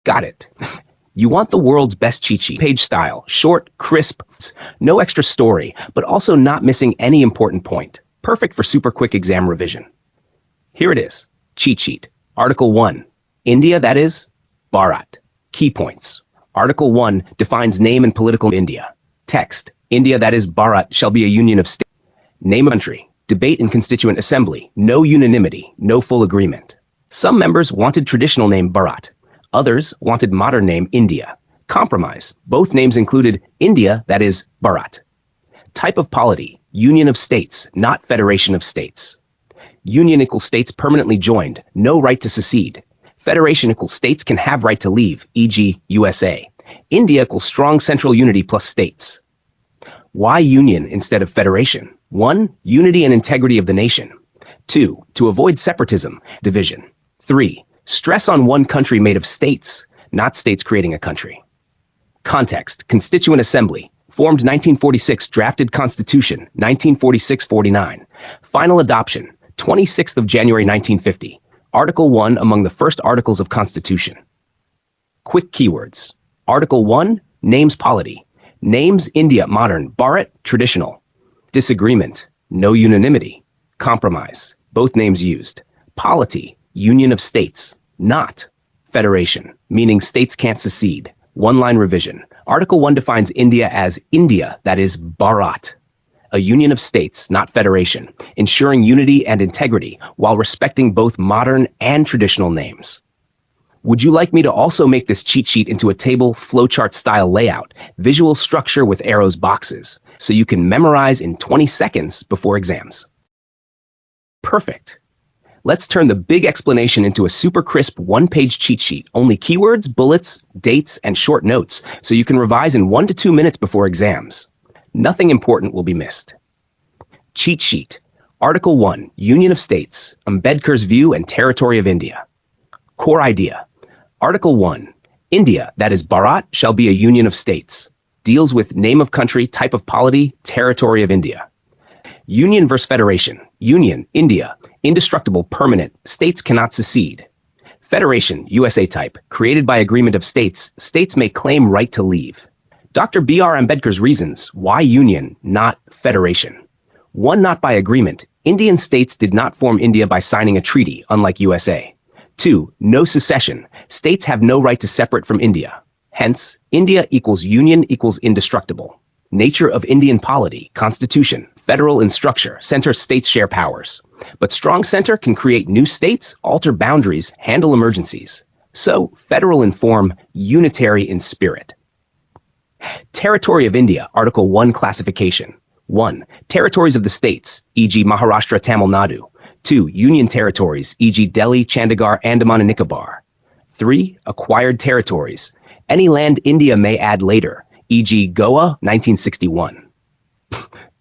Got it. You want the world's best cheat sheet. Page style, short, crisp, no extra story, but also not missing any important point. Perfect for super quick exam revision. Here it is. Cheat sheet. Article 1. India, that is Bharat. Key points. Article 1 defines name and political India. Text. India, that is Bharat, shall be a union of states. Name of country. Debate in Constituent Assembly. No unanimity. No full agreement. Some members wanted traditional name Bharat. Others wanted modern name India. Compromise. Both names included India, that is Bharat. Type of polity. Union of states, not federation of states. Union equals states permanently joined. No right to secede. Federation equals states can have right to leave, e.g. USA. India equals strong central unity plus states. Why union instead of federation? 1. Unity and integrity of the nation. 2. To avoid separatism, division. 3. Stress on one country made of states, not states creating a country. Context. Constituent Assembly. Formed 1946. Drafted Constitution. 1946-49. Final adoption. 26th of January 1950. Article 1 among the first articles of Constitution. Quick keywords. Article 1. Names polity. Names India modern. Bharat traditional. Disagreement. No unanimity. Compromise. Both names used. Polity. Union of states. Not federation, meaning states can't secede. One-line revision. Article 1 defines India as India, that is Bharat. A union of states, not federation, ensuring unity and integrity while respecting both modern and traditional names. Would you like me to also make this cheat sheet into a table, flowchart style layout, visual structure with arrows boxes, so you can memorize in 20 seconds before exams? Perfect. Let's turn the big explanation into a super crisp one-page cheat sheet, only keywords, bullets, dates, and short notes, so you can revise in 1 to 2 minutes before exams. Nothing important will be missed. Cheat sheet. Article 1, Union of States, Ambedkar's view and territory of India. Core idea. Article 1, India, that is Bharat, shall be a union of states. Deals with name of country, type of polity, territory of India. Union versus federation. Union, India, indestructible, permanent, states cannot secede. Federation, USA type, created by agreement of states, states may claim right to leave. Dr. B.R. Ambedkar's reasons, why union, not federation. 1. Not by agreement. Indian states did not form India by signing a treaty, unlike USA. 2. No secession. States have no right to separate from India. Hence, India equals union equals indestructible. Nature of Indian polity, constitution, federal in structure, center states share powers. But strong center can create new states, alter boundaries, handle emergencies. So, federal in form, unitary in spirit. Territory of India, Article 1 classification. 1. Territories of the states, e.g. Maharashtra, Tamil Nadu. 2. Union territories, e.g. Delhi, Chandigarh, Andaman and Nicobar. 3. Acquired territories. Any land India may add later, e.g. Goa, 1961.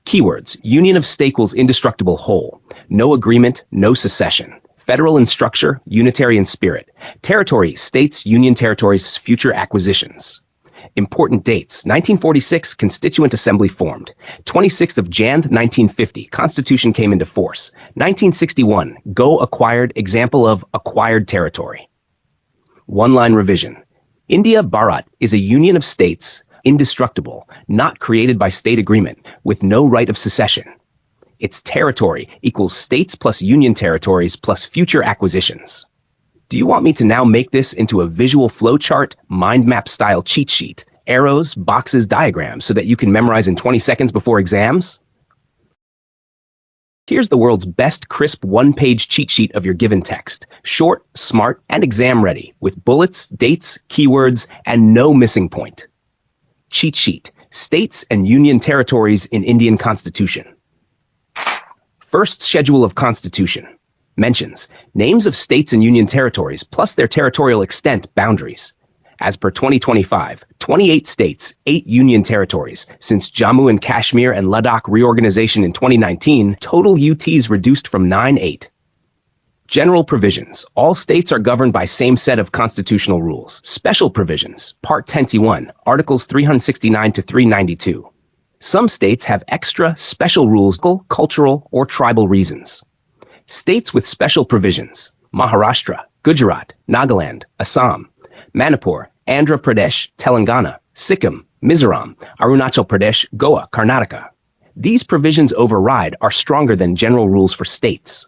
Keywords. Union of states equals indestructible whole. No agreement, no secession. Federal in structure, unitary in spirit. Territory, states, union territories, future acquisitions. Important dates. 1946, Constituent Assembly formed. 26th of Jan. 1950, Constitution came into force. 1961, Go acquired, example of acquired territory. One-line revision. India Bharat is a union of states, indestructible, not created by state agreement, with no right of secession. Its territory equals states plus union territories plus future acquisitions. Do you want me to now make this into a visual flowchart, mind map style cheat sheet, arrows, boxes, diagrams, so that you can memorize in 20 seconds before exams? Here's the world's best crisp one-page cheat sheet of your given text. Short, smart, and exam ready, with bullets, dates, keywords, and no missing point. Cheat sheet. States and union territories in Indian Constitution. First schedule of Constitution. Mentions names of states and union territories plus their territorial extent boundaries. As per 2025, 28 states, 8 union territories. Since Jammu and Kashmir and Ladakh reorganization in 2019, total UTs reduced from 9-8. General provisions. All states are governed by same set of constitutional rules. Special provisions. Part 10(1), Articles 369 to 392. Some states have extra, special rules, cultural, or tribal reasons. States with special provisions. Maharashtra, Gujarat, Nagaland, Assam. Manipur, Andhra Pradesh, Telangana, Sikkim, Mizoram, Arunachal Pradesh, Goa, Karnataka. These provisions override are stronger than general rules for states.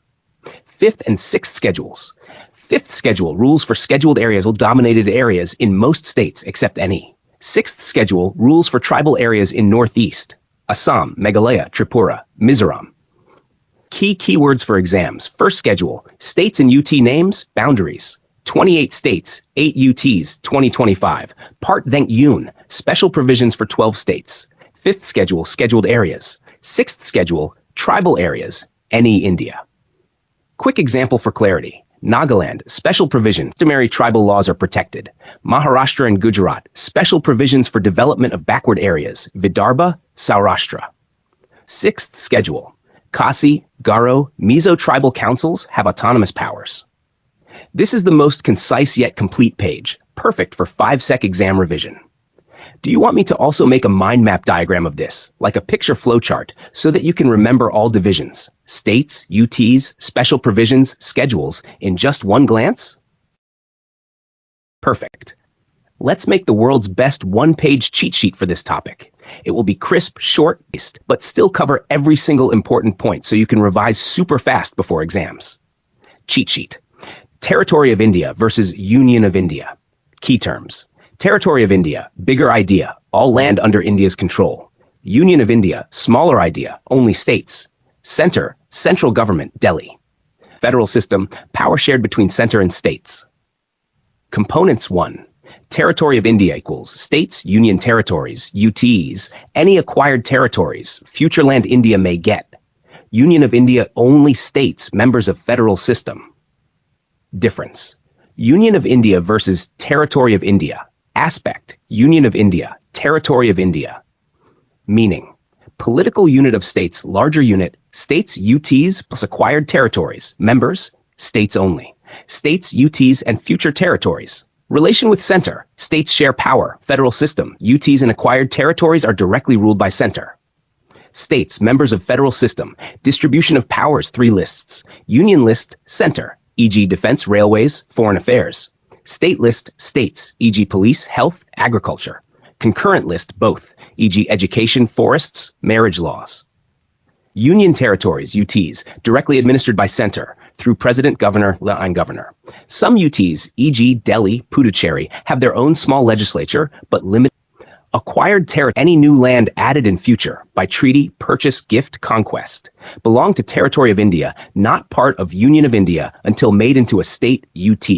Fifth and sixth schedules. Fifth schedule rules for scheduled areas or dominated areas in most states except any. Sixth schedule rules for tribal areas in Northeast, Assam, Meghalaya, Tripura, Mizoram. Key keywords for exams. First schedule, states and UT names, boundaries. 28 states, 8 UTs, 2025. Part Thank Yoon, special provisions for 12 states. Fifth schedule, scheduled areas. Sixth schedule, tribal areas, any India. Quick example for clarity. Nagaland, special provision, customary tribal laws are protected. Maharashtra and Gujarat, special provisions for development of backward areas. Vidarbha, Saurashtra. Sixth schedule, Khasi, Garo, Mizo tribal councils have autonomous powers. This is the most concise yet complete page, perfect for 5-sec exam revision. Do you want me to also make a mind map diagram of this, like a picture flowchart, so that you can remember all divisions, states, UTs, special provisions, schedules, in just one glance? Perfect. Let's make the world's best one-page cheat sheet for this topic. It will be crisp, short, but still cover every single important point so you can revise super fast before exams. Cheat sheet. Territory of India versus Union of India. Key terms. Territory of India, bigger idea, all land under India's control. Union of India, smaller idea, only states. Center, central government, Delhi. Federal system, power shared between center and states. Components 1. Territory of India equals states, union territories, UTs, any acquired territories, future land India may get. Union of India only states members of federal system. Difference. Union of India versus Territory of India. Aspect, Union of India, Territory of India. Meaning, political unit of states, larger unit, states, UTs plus acquired territories, members, states only. States, UTs, and future territories. Relation with center, states share power, federal system, UTs and acquired territories are directly ruled by center. States, members of federal system, distribution of powers, 3 lists. Union list, center, e.g. defense, railways, foreign affairs. State list, states, e.g. police, health, agriculture. Concurrent list, both, e.g. education, forests, marriage laws. Union territories, UTs, directly administered by center, through president, governor, line governor. Some UTs, e.g. Delhi, Puducherry, have their own small legislature, but limited. Acquired territory, any new land added in future, by treaty, purchase, gift, conquest, belong to Territory of India, not part of Union of India until made into a state, UT.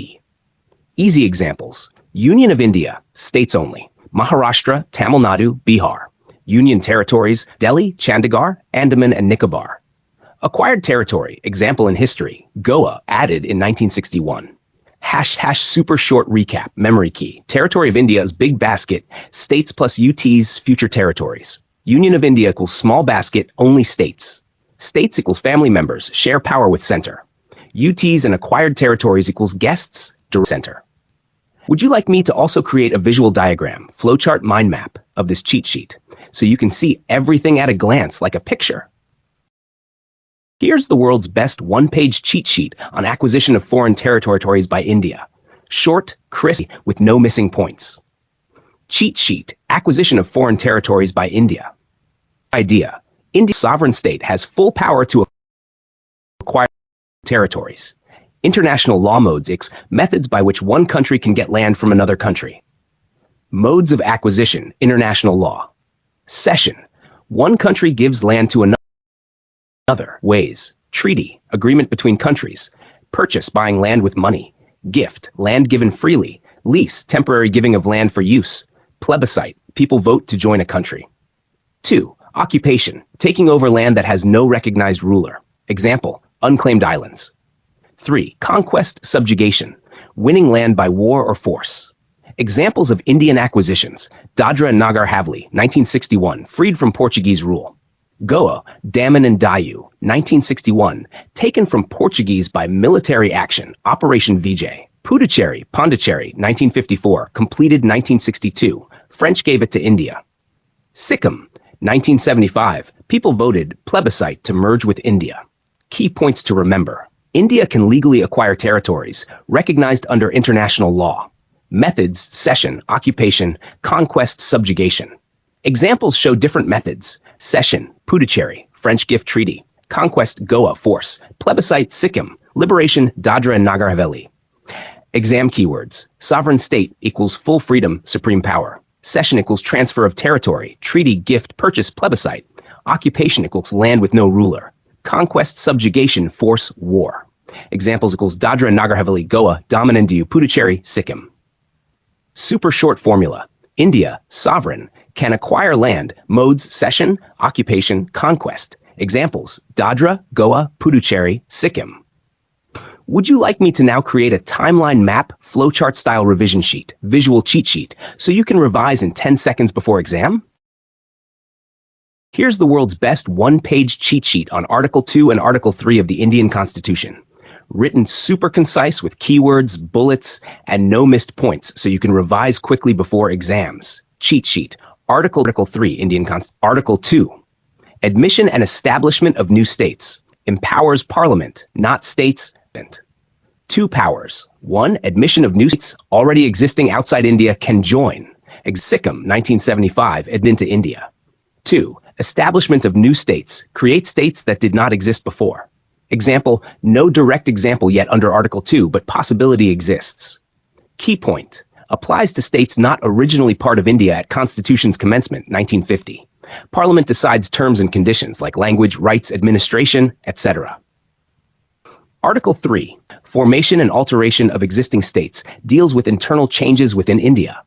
Easy examples. Union of India, states only. Maharashtra, Tamil Nadu, Bihar. Union territories, Delhi, Chandigarh, Andaman and Nicobar. Acquired territory, example in history, Goa, added in 1961. # super short recap, memory key. Territory of India is big basket, states plus UTs, future territories. Union of India equals small basket, only states. States equals family members, share power with center. UTs and acquired territories equals guests, direct center. Would you like me to also create a visual diagram, flowchart mind map, of this cheat sheet, so you can see everything at a glance like a picture? Here's the world's best one-page cheat sheet on acquisition of foreign territories by India. Short, crisp, with no missing points. Cheat sheet, acquisition of foreign territories by India. Idea. India's sovereign state has full power to acquire territories. International law modes, methods by which one country can get land from another country. Modes of acquisition, international law. Cession. One country gives land to another. Ways. Treaty, agreement between countries. Purchase, buying land with money. Gift, land given freely. Lease, temporary giving of land for use. Plebiscite, people vote to join a country. 2. Occupation, taking over land that has no recognized ruler. Example, unclaimed islands. 3. Conquest, subjugation, winning land by war or force. Examples of Indian acquisitions, Dadra and Nagar Haveli, 1961, freed from Portuguese rule. Goa, Daman and Diu, 1961, taken from Portuguese by military action, Operation Vijay. Puducherry, Pondicherry, 1954, completed 1962, French gave it to India. Sikkim, 1975, people voted, plebiscite, to merge with India. Key points to remember. India can legally acquire territories, recognized under international law. Methods, cession, occupation, conquest, subjugation. Examples show different methods. Cession, Puducherry, French gift treaty. Conquest, Goa, force. Plebiscite, Sikkim. Liberation, Dadra and Nagar Haveli. Exam keywords. Sovereign state equals full freedom, supreme power. Cession equals transfer of territory. Treaty, gift, purchase, plebiscite. Occupation equals land with no ruler. Conquest, subjugation, force, war. Examples equals Dadra and Nagar Haveli, Goa, Daman and Diu, Puducherry, Sikkim. Super short formula. India, sovereign, can acquire land. Modes, cession, occupation, conquest. Examples, Dadra, Goa, Puducherry, Sikkim. Would you like me to now create a timeline map, flowchart style revision sheet, visual cheat sheet, so you can revise in 10 seconds before exam? Here's the world's best one-page cheat sheet on Article 2 and Article 3 of the Indian Constitution. Written super concise with keywords, bullets, and no missed points so you can revise quickly before exams. Cheat sheet. Article 3, Indian Constitution. Article 2. Admission and establishment of new states. Empowers Parliament, not states. 2 powers. 1. Admission of new states already existing outside India can join. Sikkim, 1975, admit to India. 2. Establishment of new states. Create states that did not exist before. Example, no direct example yet under Article 2, but possibility exists. Key point. Applies to states not originally part of India at Constitution's commencement, 1950. Parliament decides terms and conditions like language, rights, administration, etc. Article 3. Formation and alteration of existing states deals with internal changes within India.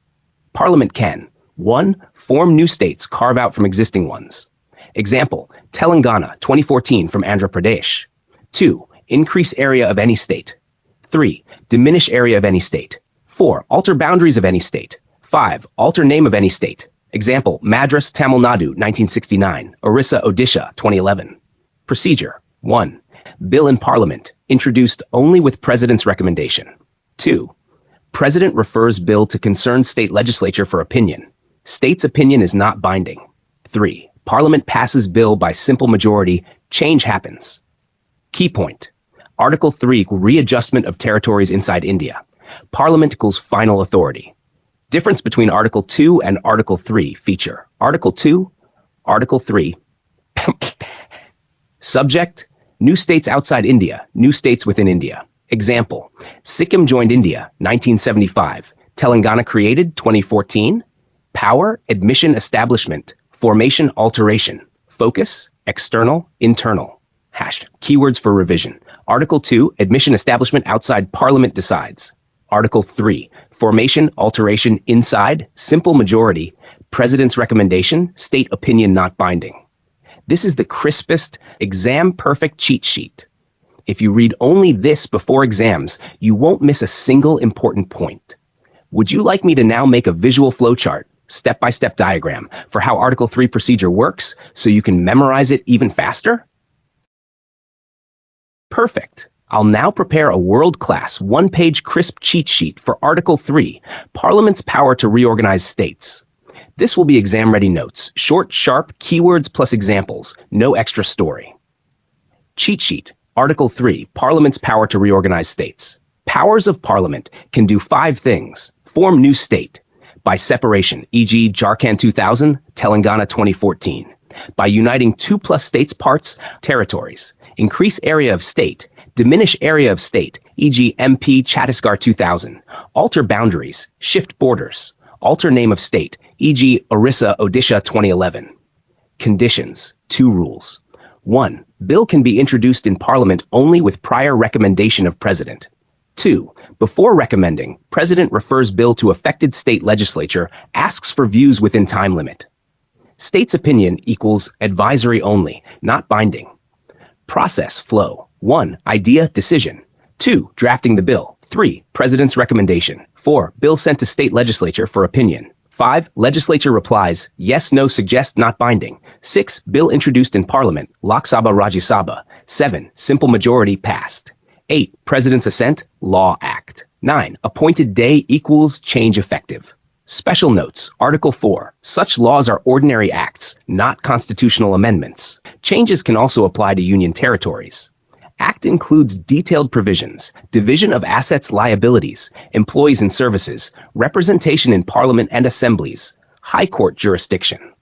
Parliament can 1. Form new states, carve out from existing ones. Example, Telangana, 2014 from Andhra Pradesh. 2. Increase area of any state. 3. Diminish area of any state. 4. Alter boundaries of any state. 5. Alter name of any state. Example, Madras, Tamil Nadu, 1969. Orissa, Odisha, 2011. Procedure. 1. Bill in Parliament, introduced only with President's recommendation. 2. President refers bill to concerned state legislature for opinion. State's opinion is not binding. 3. Parliament passes bill by simple majority. Change happens. Key point. Article 3 equals readjustment of territories inside India. Parliament equals final authority. Difference between Article 2 and Article 3 feature. Article 2, Article 3. Subject, new states outside India, new states within India. Example, Sikkim joined India, 1975. Telangana created, 2014. Power, admission, establishment. Formation, alteration. Focus, external, internal. Keywords for revision. Article 2, admission, establishment outside Parliament decides. Article 3, formation, alteration inside, simple majority, President's recommendation, state opinion not binding. This is the crispest, exam-perfect cheat sheet. If you read only this before exams, you won't miss a single important point. Would you like me to now make a visual flowchart, step-by-step diagram, for how Article 3 procedure works so you can memorize it even faster? Perfect. I'll now prepare a world-class, one-page crisp cheat sheet for Article 3, Parliament's power to reorganize states. This will be exam-ready notes, short, sharp, keywords plus examples, no extra story. Cheat sheet, Article 3, Parliament's power to reorganize states. Powers of Parliament can do 5 things. Form new state. By separation, e.g. Jharkhand 2000, Telangana 2014. By uniting 2+ states parts, territories. Increase area of state. Diminish area of state, e.g. MP Chhattisgarh 2000. Alter boundaries, shift borders. Alter name of state, e.g. Orissa, Odisha 2011. Conditions, 2 rules. 1. Bill can be introduced in Parliament only with prior recommendation of President. 2. Before recommending, President refers bill to affected state legislature, asks for views within time limit. State's opinion equals advisory only, not binding. Process flow. 1. Idea, decision. 2. Drafting the bill. 3. President's recommendation. 4. Bill sent to state legislature for opinion. 5. Legislature replies, yes, no, suggest, not binding. 6. Bill introduced in Parliament, Lok Sabha, Rajya Sabha. 7. Simple majority passed. 8. President's assent, law act. 9. Appointed day equals change effective. Special notes, Article 4. Such laws are ordinary acts, not constitutional amendments. Changes can also apply to union territories. Act includes detailed provisions, division of assets liabilities, employees and services, representation in parliament and assemblies, high court jurisdiction.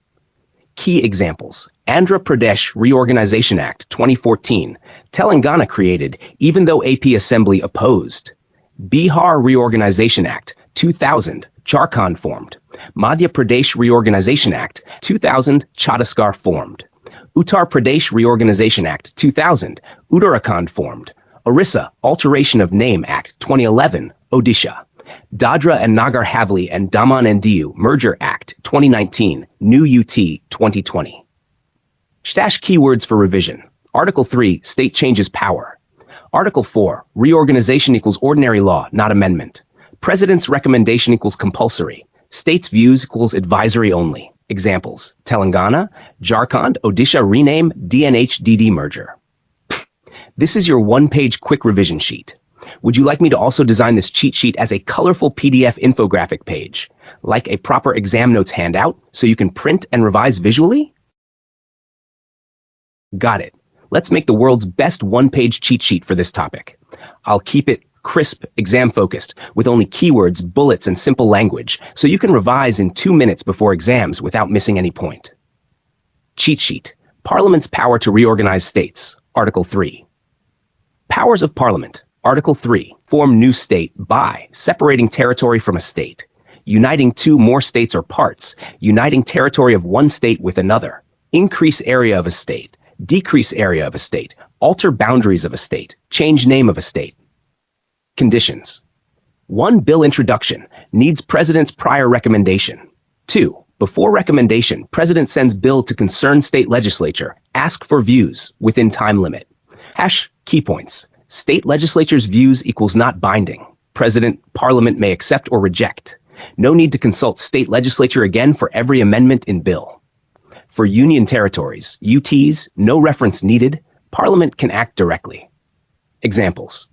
Key examples: Andhra Pradesh Reorganization Act 2014, Telangana created even though AP Assembly opposed. Bihar Reorganization Act 2000, Jharkhand formed. Madhya Pradesh Reorganization Act 2000, Chhattisgarh formed. Uttar Pradesh Reorganization Act 2000, Uttarakhand formed. Orissa Alteration of Name Act 2011, Odisha. Dadra and Nagar Haveli and Daman and Diu Merger Act 2019, New UT 2020. Stash keywords for revision. Article 3, State changes power. Article 4, Reorganization equals ordinary law, not amendment. President's recommendation equals compulsory. States' views equals advisory only. Examples: Telangana, Jharkhand, Odisha rename, DNH-DD merger. This is your one-page quick revision sheet. Would you like me to also design this cheat sheet as a colorful PDF infographic page, like a proper exam notes handout, so you can print and revise visually? Got it. Let's make the world's best one-page cheat sheet for this topic. I'll keep it crisp, exam-focused, with only keywords, bullets, and simple language, so you can revise in 2 minutes before exams without missing any point. Cheat sheet. Parliament's power to reorganize states. Article 3. Powers of Parliament. Article 3. Form new state by separating territory from a state, uniting two more states or parts, uniting territory of one state with another, increase area of a state, decrease area of a state, alter boundaries of a state, change name of a state. Conditions. 1. Bill introduction needs President's prior recommendation. 2. Before recommendation, President sends bill to concerned state legislature. Ask for views within time limit. Key points. State legislature's views equals not binding. President, Parliament may accept or reject. No need to consult state legislature again for every amendment in bill. For union territories, UTs, no reference needed. Parliament can act directly. Examples.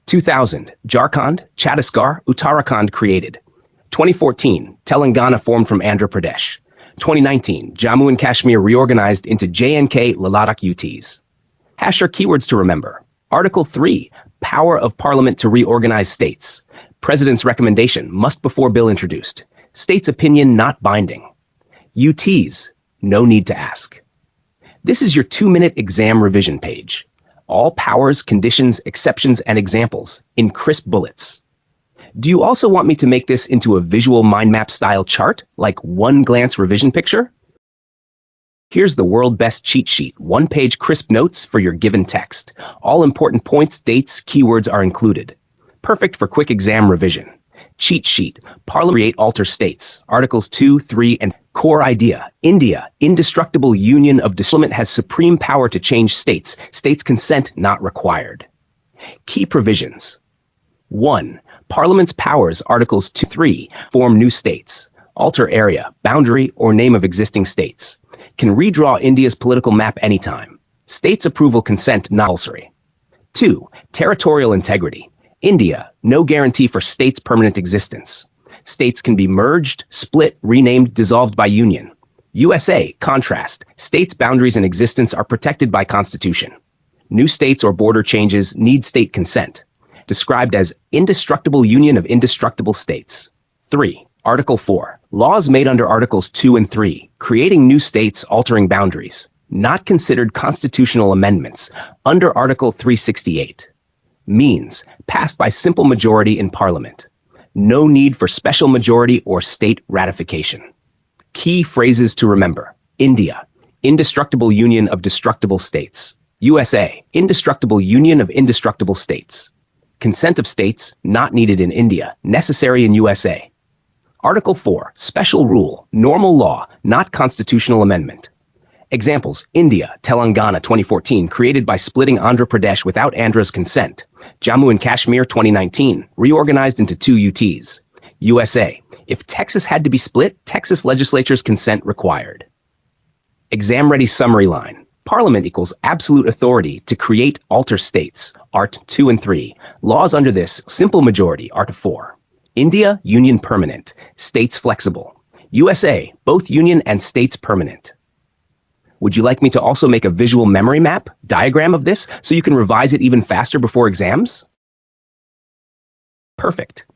2000, Jharkhand, Chhattisgarh, Uttarakhand created. 2014, Telangana formed from Andhra Pradesh. 2019, Jammu and Kashmir reorganized into JNK Ladakh UTs. Are keywords to remember. Article 3, Power of Parliament to reorganize states. President's recommendation must before bill introduced. State's opinion not binding. UTs, no need to ask. This is your 2-minute exam revision page. All powers, conditions, exceptions, and examples in crisp bullets. Do you also want me to make this into a visual mind map style chart, like one-glance revision picture? Here's the world best cheat sheet, 1-page crisp notes for your given text. All important points, dates, keywords are included. Perfect for quick exam revision. Cheat sheet, Parliament create alter states. Articles 2, 3, and core idea. India, indestructible union of Parliament has supreme power to change states. States' consent not required. Key provisions. 1. Parliament's powers, Articles 2, 3, form new states. Alter area, boundary, or name of existing states. Can redraw India's political map anytime. States' approval consent not compulsory. 2. Territorial integrity. India, no guarantee for states' permanent existence. States can be merged, split, renamed, dissolved by union. USA, contrast. States' boundaries and existence are protected by Constitution. New states or border changes need state consent. Described as indestructible union of indestructible states. 3. Article 4. Laws made under Articles 2 and 3, creating new states, altering boundaries. Not considered constitutional amendments under Article 368. Means passed by simple majority in Parliament. No need for special majority or state ratification. Key phrases to remember. India, indestructible union of destructible states. USA, indestructible union of indestructible states. Consent of states, not needed in India, necessary in USA. Article 4, special rule, normal law, not constitutional amendment. Examples: India, Telangana 2014, created by splitting Andhra Pradesh without Andhra's consent. Jammu and Kashmir 2019, reorganized into 2 UTs. USA, if Texas had to be split, Texas legislature's consent required. Exam-ready summary line. Parliament equals absolute authority to create, alter states. Art 2 and 3. Laws under this, simple majority. Art 4. India, union permanent. States flexible. USA, both union and states permanent. Would you like me to also make a visual memory map diagram of this so you can revise it even faster before exams? Perfect.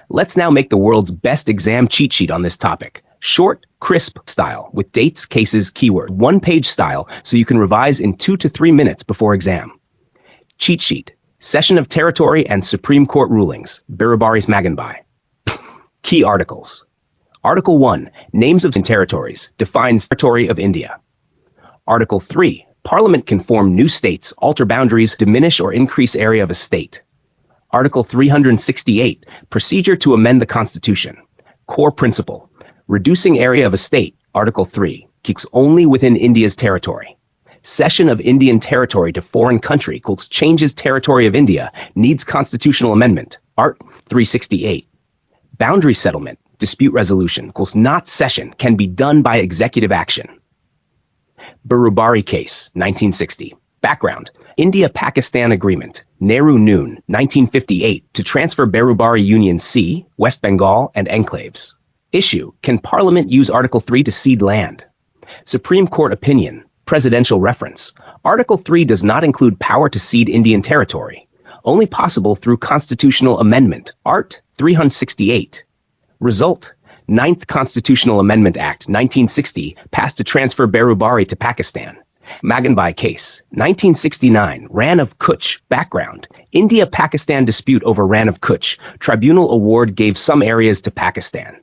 Let's now make the world's best exam cheat sheet on this topic. Short, crisp style with dates, cases, keyword. One-page style so you can revise in 2 to 3 minutes before exam. Cheat sheet. Cession of territory and Supreme Court rulings. Birubari's Maganbai. Key articles. Article 1. Names of territories. Defines territory of India. Article 3. Parliament can form new states, alter boundaries, diminish or increase area of a state. Article 368. Procedure to amend the Constitution. Core principle. Reducing area of a state. Article 3. Keeps only within India's territory. Cession of Indian territory to foreign country equals changes territory of India, needs constitutional amendment. Art. 368. Boundary settlement, dispute resolution equals not cession, can be done by executive action. Birubari case, 1960. Background. India-Pakistan Agreement, Nehru-Noon, 1958, to transfer Birubari Union C, West Bengal, and enclaves. Issue. Can Parliament use Article 3 to cede land? Supreme Court opinion. Presidential reference. Article 3 does not include power to cede Indian territory. Only possible through constitutional amendment. Art. 368. Result. 9th Constitutional Amendment Act, 1960, passed to transfer Birubari to Pakistan. Maganbai case, 1969, Rann of Kutch. Background. India-Pakistan dispute over Rann of Kutch. Tribunal award gave some areas to Pakistan.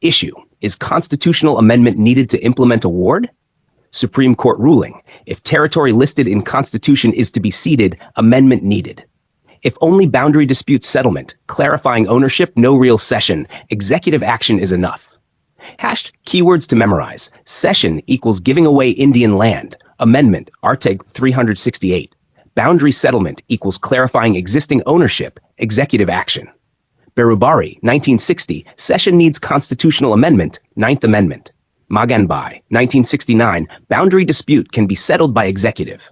Issue. Is constitutional amendment needed to implement award? Supreme Court ruling. If territory listed in Constitution is to be ceded, amendment needed. If only boundary dispute settlement, clarifying ownership, no real cession, executive action is enough. Hashed keywords to memorize. Cession equals giving away Indian land. Amendment, Artig. 368. Boundary settlement equals clarifying existing ownership, executive action. Birubari, 1960. Cession needs constitutional amendment, 9th Amendment. Maganbai, 1969. Boundary dispute can be settled by executive.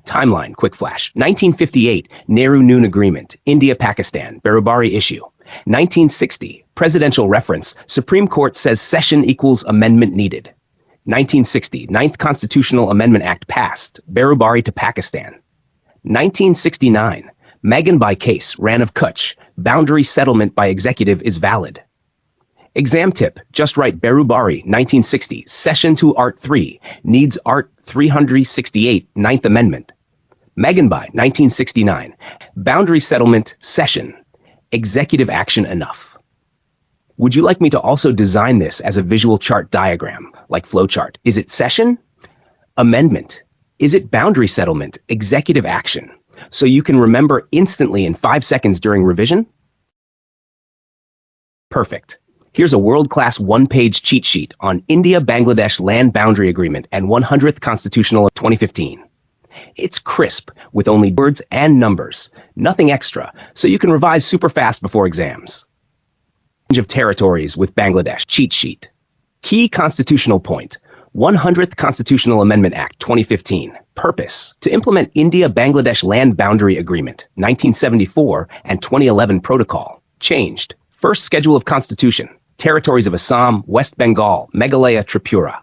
Timeline, quick flash. 1958, Nehru-Noon Agreement, India-Pakistan, Birubari issue. 1960, presidential reference, Supreme Court says cession equals amendment needed. 1960, 9th Constitutional Amendment Act passed, Birubari to Pakistan. 1969, Maganbai case, Rann of Kutch, boundary settlement by executive is valid. Exam tip, just write Birubari, 1960, cession to Art 3, needs Art 368, 9th Amendment. Maganbai, 1969, boundary settlement, cession, executive action enough. Would you like me to also design this as a visual chart diagram, like flowchart? Is it cession? Amendment. Is it boundary settlement, executive action? So you can remember instantly in 5 seconds during revision? Perfect. Here's a world-class one-page cheat sheet on India-Bangladesh Land Boundary Agreement and 100th Constitutional of 2015. It's crisp, with only words and numbers, nothing extra, so you can revise super fast before exams. Range of territories with Bangladesh cheat sheet. Key constitutional point, 100th Constitutional Amendment Act 2015. Purpose, to implement India-Bangladesh Land Boundary Agreement, 1974 and 2011 Protocol. Changed. First Schedule of Constitution. Territories of Assam, West Bengal, Meghalaya, Tripura.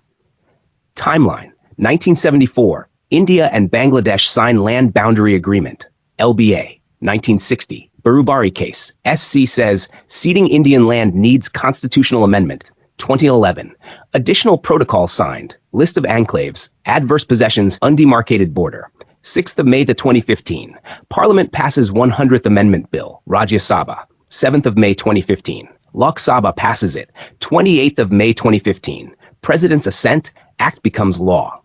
Timeline, 1974, India and Bangladesh sign Land Boundary Agreement, LBA, 1960, Birubari case, SC says, ceding Indian land needs constitutional amendment, 2011, additional protocol signed, list of enclaves, adverse possessions, undemarcated border, 6th of May 2015, Parliament passes 100th Amendment Bill, Rajya Sabha, 7th of May 2015. Lok Sabha passes it, 28th of May 2015. President's assent, act becomes law.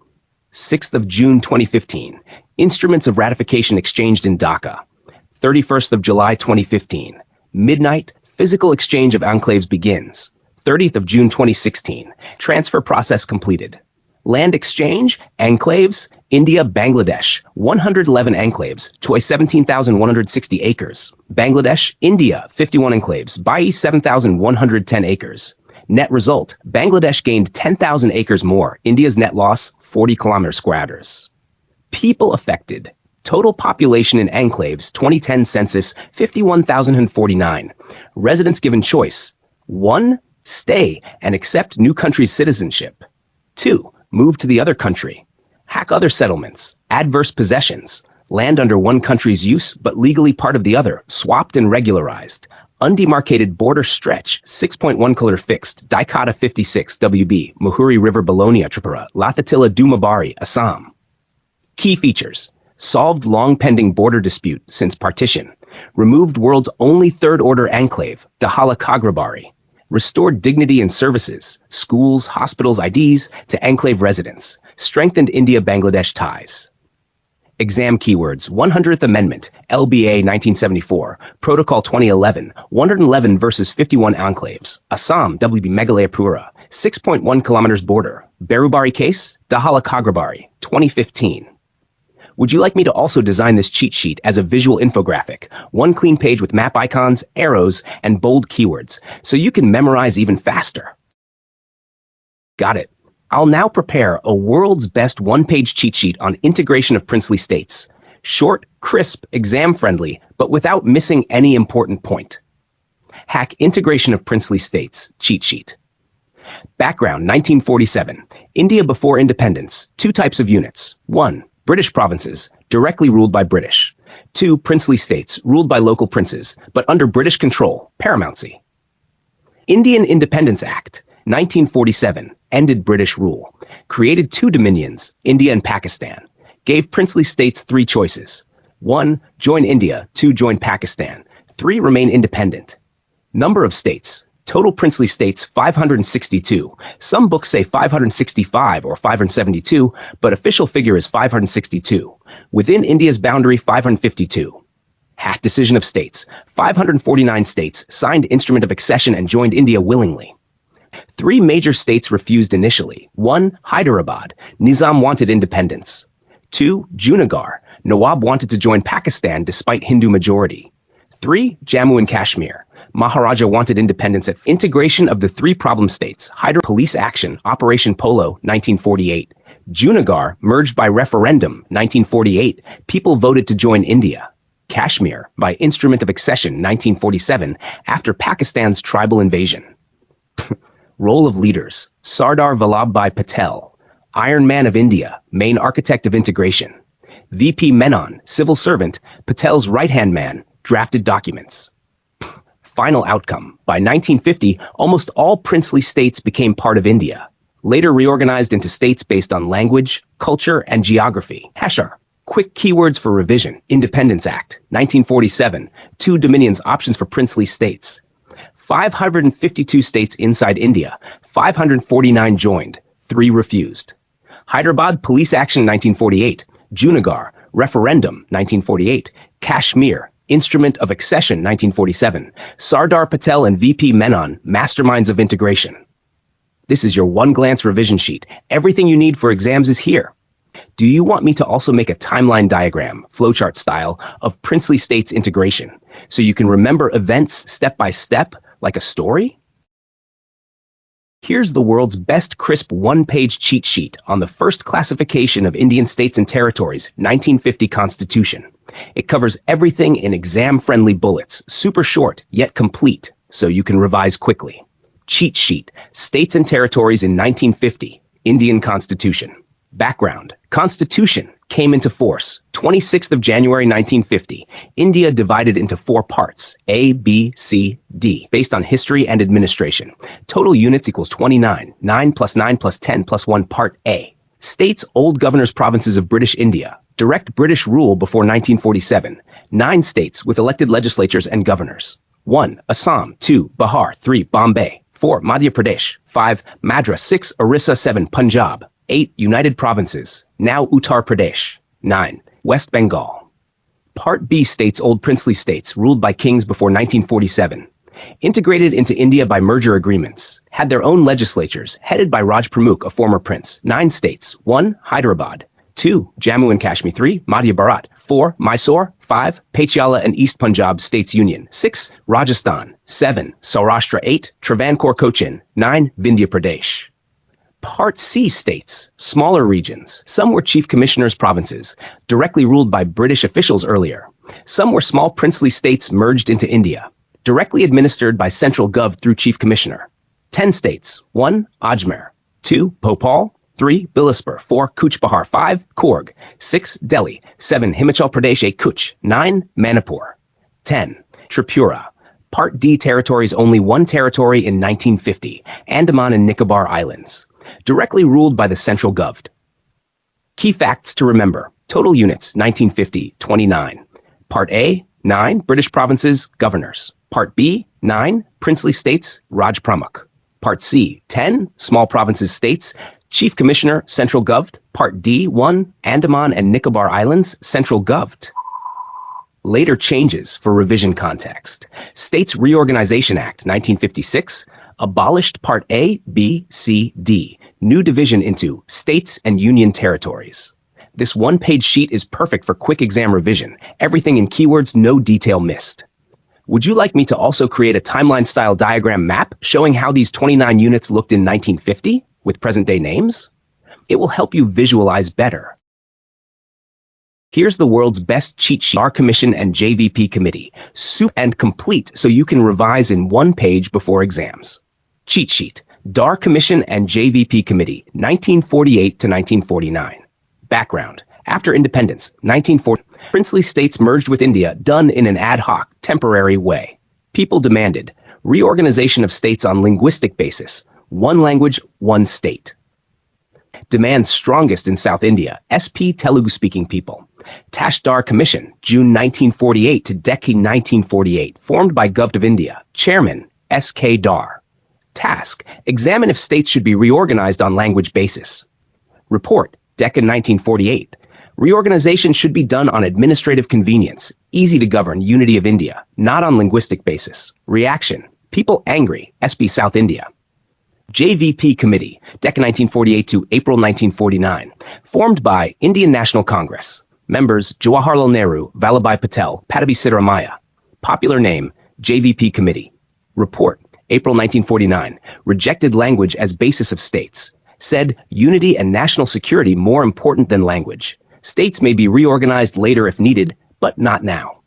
6th of June 2015. Instruments of ratification exchanged in Dhaka. 31st of July 2015. Midnight, physical exchange of enclaves begins. 30th of June 2016. Transfer process completed. Land exchange, enclaves, India, Bangladesh, 111 enclaves, Choi 17,160 acres. Bangladesh, India, 51 enclaves, Bai 7,110 acres. Net result, Bangladesh gained 10,000 acres more, India's net loss, 40 kilometers squares. People affected. Total population in enclaves, 2010 census, 51,049. Residents given choice. 1. Stay and accept new country's citizenship. 2. move to the other country, hack other settlements, adverse possessions, land under one country's use but legally part of the other, swapped and regularized, undemarcated border stretch, 6.1 km fixed, Daikata 56 WB, Muhuri River Bologna Tripura, Lathatila Dumabari, Assam. Key features: solved long-pending border dispute since partition, removed world's only third-order enclave, Dahala Kagrabari, restored dignity and services, schools, hospitals, IDs, to enclave residents, strengthened India-Bangladesh ties. Exam keywords: 100th Amendment, LBA 1974, Protocol 2011, 111 versus 51 enclaves, Assam, WB Meghalaya Pura, 6.1 kilometers border, Berubari case, Dahala Kagrabari, 2015. Would you like me to also design this cheat sheet as a visual infographic, one clean page with map icons, arrows, and bold keywords, so you can memorize even faster? Got it. I'll now prepare a world's best one-page cheat sheet on integration of princely states. Short, crisp, exam-friendly, but without missing any important point. Hack integration of princely states cheat sheet. Background: 1947. India before independence. Two types of units. 1. British provinces, directly ruled by British. 2. Princely states, ruled by local princes, but under British control, paramountcy. Indian Independence Act, 1947, ended British rule, created two dominions, India and Pakistan, gave princely states three choices. 1. Join India. 2. Join Pakistan. 3. Remain independent. Number of states. Total princely states 562. Some books say 565 or 572, but official figure is 562. Within India's boundary, 552. Hack decision of states. 549 states signed Instrument of Accession and joined India willingly. 3 major states refused initially. 1. Hyderabad. Nizam wanted independence. 2. Junagadh. Nawab wanted to join Pakistan despite Hindu majority. 3. Jammu and Kashmir. Maharaja wanted independence at integration of the 3 problem states. Hyderabad police action, Operation Polo, 1948. Junagadh merged by referendum, 1948. People voted to join India. Kashmir by Instrument of Accession, 1947, after Pakistan's tribal invasion. Role of leaders: Sardar Vallabhbhai Patel, Iron Man of India, main architect of integration. VP Menon, civil servant, Patel's right-hand man, drafted documents. Final outcome: by 1950, almost all princely states became part of India, later reorganized into states based on language, culture, and geography. Hashar. Quick keywords for revision: Independence Act, 1947, 2 dominions, options for princely states. 552 states inside India, 549 joined, 3 refused. Hyderabad police action, 1948. Junagadh referendum, 1948. Kashmir Instrument of Accession, 1947. Sardar Patel and VP Menon, masterminds of integration. This is your one-glance revision sheet. Everything you need for exams is here. Do you want me to also make a timeline diagram, flowchart style, of princely states integration, so you can remember events step by step, like a story? Here's the world's best crisp one-page cheat sheet on the first classification of Indian states and territories, 1950 Constitution. It covers everything in exam-friendly bullets, super short yet complete, so you can revise quickly. Cheat sheet: States and Territories in 1950, Indian Constitution. Background: Constitution came into force 26th of January 1950. India divided into 4 parts, A, B, C, D, based on history and administration. Total units equals 29, 9 plus 9 plus 10 plus 1. Part A. States: Old Governors Provinces of British India. Direct British rule before 1947. 9 states with elected legislatures and governors. 1. Assam. 2. Bihar. 3. Bombay. 4. Madhya Pradesh. 5. Madras. 6. Orissa. 7. Punjab. 8. United Provinces, now Uttar Pradesh. 9. West Bengal. Part B. States: Old princely states, ruled by kings before 1947. Integrated into India by merger agreements. Had their own legislatures, headed by Raj Pramukh, a former prince. 9 states. 1. Hyderabad. 2. Jammu and Kashmir. 3. Madhya Bharat. 4. Mysore. 5. Patiala and East Punjab States Union. 6. Rajasthan. 7. Saurashtra. 8. Travancore Cochin. 9. Vindhya Pradesh. Part C. States, smaller regions. Some were chief commissioners' provinces, directly ruled by British officials earlier. Some were small princely states merged into India, directly administered by central gov through chief commissioner. 10 states. 1. Ajmer. 2. Bhopal. 3. Bilaspur. 4. Cooch Behar. 5. Coorg. 6. Delhi. 7. Himachal Pradesh A Cooch. 9. Manipur. 10. Tripura. Part D territories only one territory in 1950, Andaman and Nicobar Islands, directly ruled by the central govt. Key facts to remember. Total units, 1950, 29. Part A, 9, British provinces, governors. Part B, 9, princely states, Raj Pramukh. Part C, 10, small provinces, states, Chief Commissioner, Central Govt. Part D, 1, Andaman and Nicobar Islands, Central Govt. Later changes for revision context. States Reorganization Act, 1956, abolished Part A, B, C, D, new division into states and union territories. This one-page sheet is perfect for quick exam revision, everything in keywords, no detail missed. Would you like me to also create a timeline-style diagram map showing how these 29 units looked in 1950 with present-day names? It will help you visualize better. Here's the world's best cheat sheet, DAR Commission and JVP Committee, super and complete so you can revise in one page before exams. Cheat sheet, DAR Commission and JVP Committee, 1948 to 1949. Background, after independence, 1940, princely states merged with India, done in an ad hoc, temporary way. People demanded reorganization of states on linguistic basis, one language, one state. Demand strongest in South India, SP Telugu-speaking people. Tash Dar Commission, June 1948 to Deccan 1948, formed by Govt of India, Chairman, S.K. Dar. Task, examine if states should be reorganized on language basis. Report, Deccan 1948. Reorganization should be done on administrative convenience, easy to govern, unity of India, not on linguistic basis. Reaction, people angry, SP South India. JVP Committee, Deccan 1948 to April 1949, formed by Indian National Congress. Members, Jawaharlal Nehru, Vallabhbhai Patel, Pattabhi Sitaramayya. Popular name, JVP Committee. Report, April 1949, rejected language as basis of states. Said, unity and national security more important than language. States may be reorganized later if needed, but not now.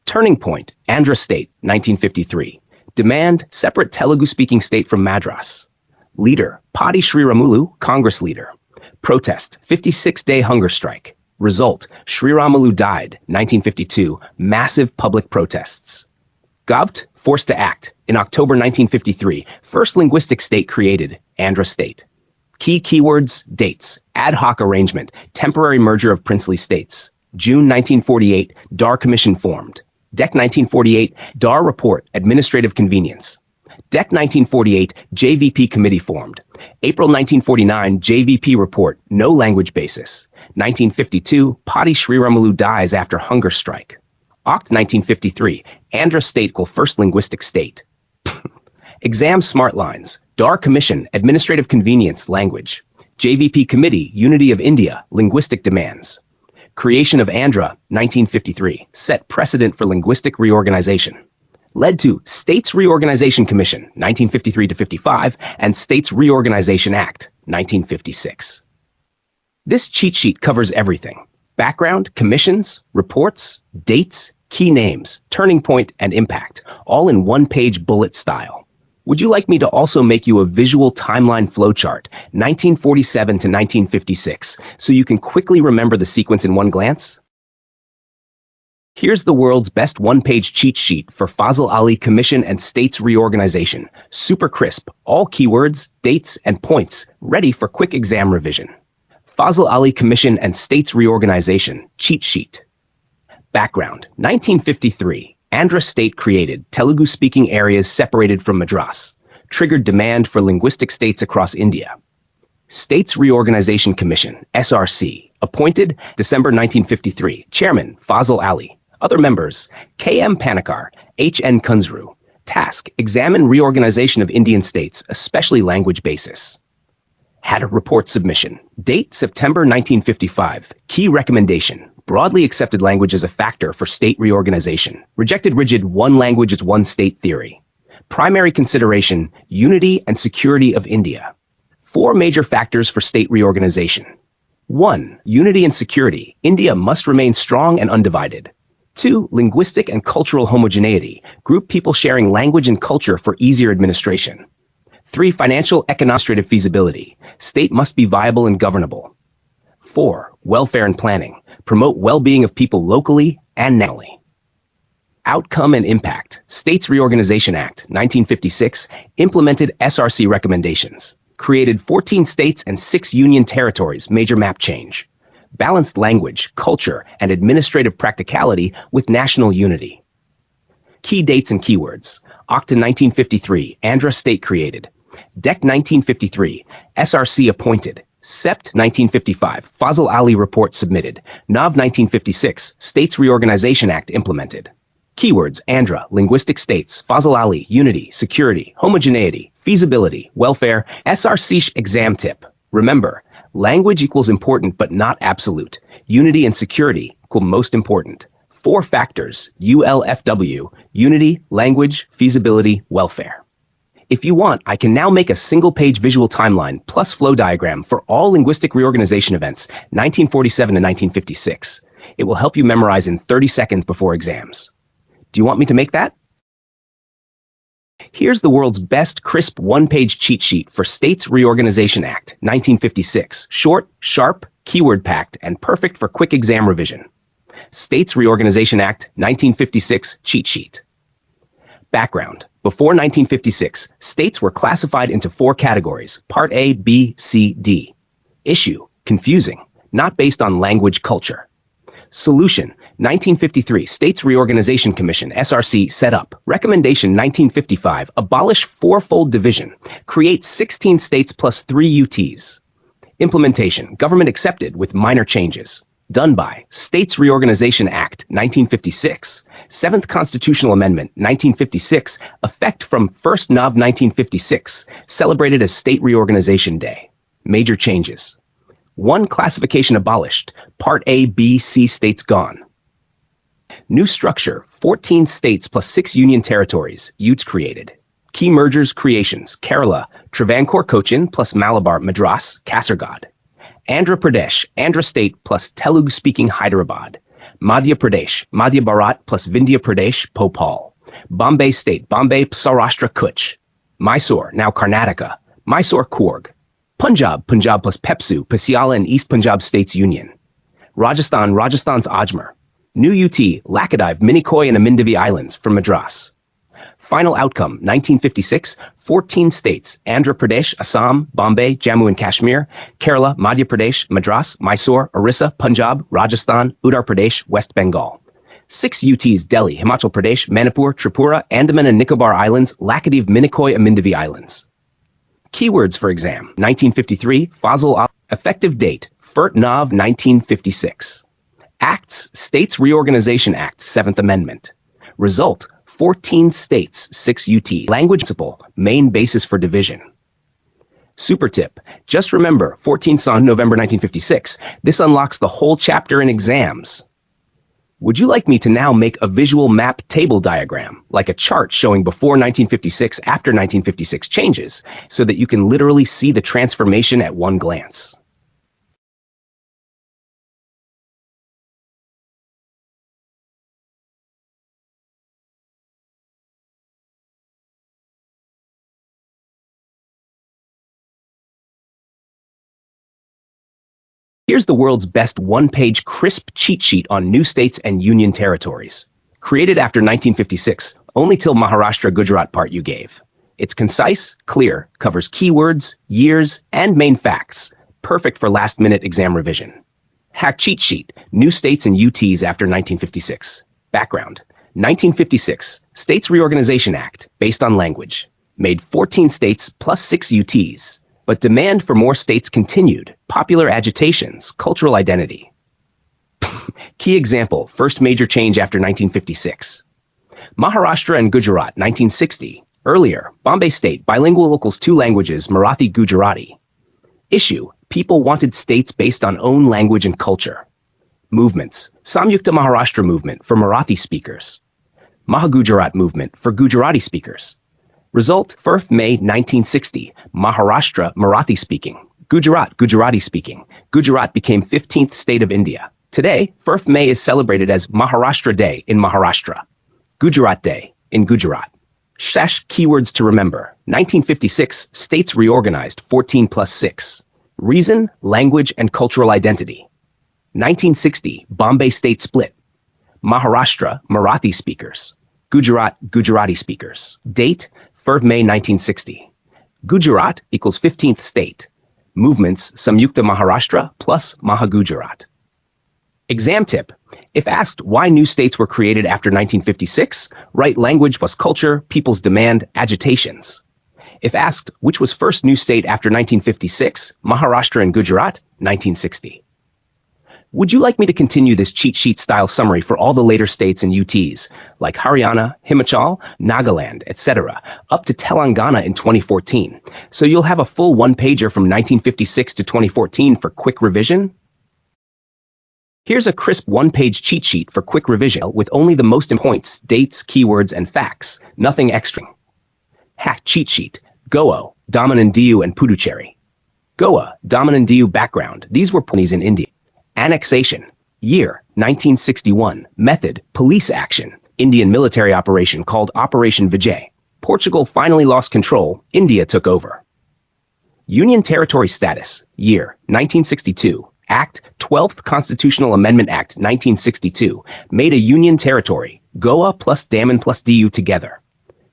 Turning point, Andhra State, 1953. Demand, separate Telugu-speaking state from Madras. Leader, Patti Sriramulu, Congress leader. Protest, 56-day hunger strike. Result, Sriramulu died, 1952, massive public protests. Govt, forced to act, in October 1953, first linguistic state created, Andhra State. Key keywords, dates, ad hoc arrangement, temporary merger of princely states. June 1948, DAR Commission formed. Dec 1948, DAR Report, Administrative Convenience. Dec 1948, JVP Committee formed. April 1949, JVP Report, no language basis. 1952, Patti Sriramulu dies after hunger strike. Oct 1953, Andhra State first linguistic state. Exam smart lines, DAR Commission, Administrative Convenience, language. JVP Committee, Unity of India, linguistic demands. Creation of Andhra, 1953, set precedent for linguistic reorganization. Led to States Reorganization Commission, 1953 to 55, and States Reorganization Act, 1956. This cheat sheet covers everything. Background, commissions, reports, dates, key names, turning point, and impact, all in one-page bullet style. Would you like me to also make you a visual timeline flowchart, 1947 to 1956, so you can quickly remember the sequence in one glance? Here's the world's best one-page cheat sheet for Fazl Ali Commission and States Reorganization. Super crisp, all keywords, dates, and points, ready for quick exam revision. Fazl Ali Commission and States Reorganization, cheat sheet. Background, 1953. Andhra State created, Telugu-speaking areas separated from Madras. Triggered demand for linguistic states across India. States Reorganization Commission, SRC, appointed December 1953. Chairman, Fazl Ali. Other members, K.M. Panikkar, H.N. Kunzru. Task, examine reorganization of Indian states, especially language basis. Had a report submission. Date, September 1955. Key recommendation. Broadly accepted language as a factor for state reorganization. Rejected rigid one language is one state theory. Primary consideration, unity and security of India. 4 major factors for state reorganization. 1. Unity and security. India must remain strong and undivided. 2. Linguistic and cultural homogeneity. Group people sharing language and culture for easier administration. 3. Financial administrative feasibility. State must be viable and governable. 4. Welfare and planning. Promote well-being of people locally and nationally. Outcome and impact. States Reorganization Act, 1956, implemented SRC recommendations. Created 14 states and 6 union territories, major map change. Balanced language, culture, and administrative practicality with national unity. Key dates and keywords. Octa 1953, Andhra State created. DEC 1953, SRC appointed. Sept 1955, Fazl Ali report submitted. NOV 1956, States Reorganization Act implemented. Keywords: Andhra, linguistic states, Fazl Ali, unity, security, homogeneity, feasibility, welfare, SRC exam tip. Remember, language equals important but not absolute. Unity and security equal most important. 4 factors: ULFW, unity, language, feasibility, welfare. If you want, I can now make a single-page visual timeline plus flow diagram for all linguistic reorganization events, 1947 to 1956. It will help you memorize in 30 seconds before exams. Do you want me to make that? Here's the world's best crisp one-page cheat sheet for States Reorganization Act, 1956. Short, sharp, keyword-packed, and perfect for quick exam revision. States Reorganization Act, 1956 cheat sheet. Background. Before 1956, states were classified into 4 categories, Part A, B, C, D. Issue: confusing, not based on language culture. Solution: 1953 States Reorganization Commission, SRC, set up. Recommendation: 1955 abolish 4-fold division, create 16 states plus 3 UTs. Implementation: government accepted with minor changes. Done by States Reorganization Act, 1956. 7th Constitutional Amendment, 1956, effect from 1st NOV 1956, celebrated as State Reorganization Day. Major changes. 1. Classification abolished. Part A, B, C states gone. New structure, 14 states plus 6 union territories, UTs created. Key mergers, creations, Kerala, Travancore Cochin plus Malabar, Madras, Kasaragod. Andhra Pradesh, Andhra State plus Telugu-speaking Hyderabad. Madhya Pradesh, Madhya Bharat plus Vindhya Pradesh, Bhopal. Bombay State, Bombay, Saurashtra, Kutch. Mysore, now Karnataka. Mysore, Coorg. Punjab, Punjab plus Pepsu, Patiala and East Punjab States Union. Rajasthan, Rajasthan's Ajmer. New UT, Lakkadive, Minicoy and Amindivi Islands from Madras. Final outcome, 1956, 14 states, Andhra Pradesh, Assam, Bombay, Jammu and Kashmir, Kerala, Madhya Pradesh, Madras, Mysore, Orissa, Punjab, Rajasthan, Uttar Pradesh, West Bengal. 6 UTs, Delhi, Himachal Pradesh, Manipur, Tripura, Andaman and Nicobar Islands, Lakkadive, Minicoy, Amindivi Islands. Keywords for exam, 1953, Fazl Ali, effective date, 1st NOV 1956. Acts, States Reorganization Act, 7th Amendment. Result, 14 states, 6 UT. Language principle, main basis for division. Super tip, just remember 14th on November 1956. This unlocks the whole chapter in exams. Would you like me to now make a visual map table diagram, like a chart showing before 1956, after 1956 changes, so that you can literally see the transformation at one glance? Here's the world's best one-page crisp cheat sheet on new states and union territories. Created after 1956, only till Maharashtra Gujarat part you gave. It's concise, clear, covers keywords, years, and main facts. Perfect for last-minute exam revision. Hack cheat sheet, new states and UTs after 1956. Background, 1956, States Reorganization Act, based on language. Made 14 states plus 6 UTs. But demand for more states continued. Popular agitations, cultural identity. Key example, first major change after 1956. Maharashtra and Gujarat, 1960. Earlier, Bombay State, bilingual equals 2 languages, Marathi, Gujarati. Issue, people wanted states based on own language and culture. Movements, Samyukta Maharashtra movement for Marathi speakers. Mahagujarat movement for Gujarati speakers. Result, 1st May 1960, Maharashtra, Marathi speaking. Gujarat, Gujarati speaking. Gujarat became 15th state of India. Today, 1st May is celebrated as Maharashtra Day in Maharashtra. Gujarat Day in Gujarat. Keywords to remember. 1956, states reorganized, 14 plus 6. Reason, language, and cultural identity. 1960, Bombay state split. Maharashtra, Marathi speakers. Gujarat, Gujarati speakers. Date, 1st May 1960. Gujarat equals 15th state. Movements, Samyukta Maharashtra plus Mahagujarat. Exam tip. If asked why new states were created after 1956, write language plus culture, people's demand, agitations. If asked which was first new state after 1956, Maharashtra and Gujarat, 1960. Would you like me to continue this cheat sheet style summary for all the later states and UTs, like Haryana, Himachal, Nagaland, etc., up to Telangana in 2014, so you'll have a full one-pager from 1956 to 2014 for quick revision? Here's a crisp one-page cheat sheet for quick revision with only the most important points, dates, keywords, and facts, nothing extra. Hack cheat sheet. Goa, Daman and Diu and Puducherry. Goa, Daman and Diu background. These were colonies in India. Annexation. Year, 1961. Method, police action. Indian military operation called Operation Vijay. Portugal finally lost control. India took over. Union territory status. Year, 1962. Act, 12th Constitutional Amendment Act, 1962, made a union territory, Goa plus Daman plus Diu together.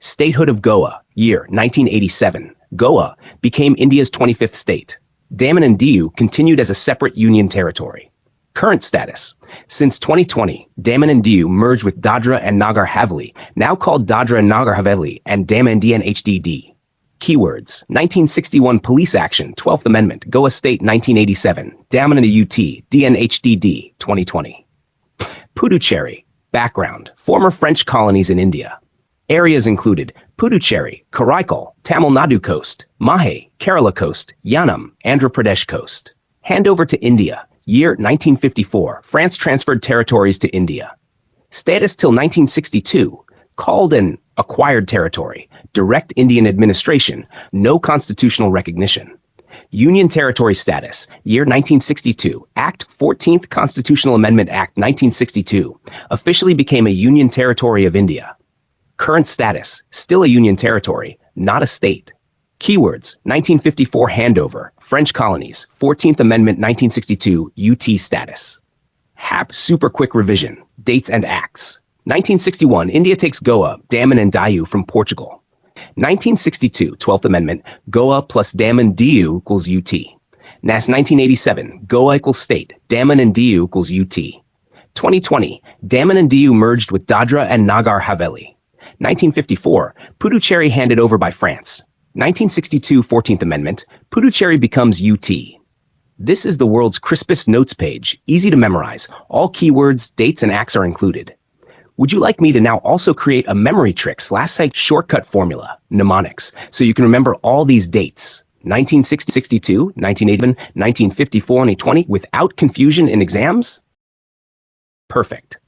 Statehood of Goa. Year, 1987. Goa became India's 25th state. Daman and Diu continued as a separate union territory. Current status. Since 2020, Daman and Diu merged with Dadra and Nagar Haveli, now called Dadra and Nagar Haveli, and Daman and HDD. Keywords. 1961 Police Action, 12th Amendment, Goa State 1987, Daman and UT, DNHDD 2020. Puducherry. Background. Former French colonies in India. Areas included Puducherry, Karaikal, Tamil Nadu coast, Mahe, Kerala coast, Yanam, Andhra Pradesh coast. Handover to India. Year 1954. France transferred territories to India. Status till 1962. Called an acquired territory. Direct Indian administration. No constitutional recognition. Union territory status. Year 1962. Act 14th Constitutional Amendment Act 1962. Officially became a union territory of India. Current status. Still a union territory, not a state. Keywords. 1954 handover. French colonies. 14th Amendment 1962 UT status. HAP super quick revision. Dates and acts. 1961 India takes Goa, Daman and Diu from Portugal. 1962 12th Amendment Goa plus Daman Diu equals UT. NAS 1987 Goa equals state, Daman and Diu equals UT. 2020 Daman and Diu merged with Dadra and Nagar Haveli. 1954 Puducherry handed over by France. 1962 14th Amendment, Puducherry becomes UT. This is the world's crispest notes page, easy to memorize. All keywords, dates, and acts are included. Would you like me to now also create a memory trick /site shortcut formula, mnemonics, so you can remember all these dates, 1960, 62, 1981, 1954, and 2020, without confusion in exams? Perfect.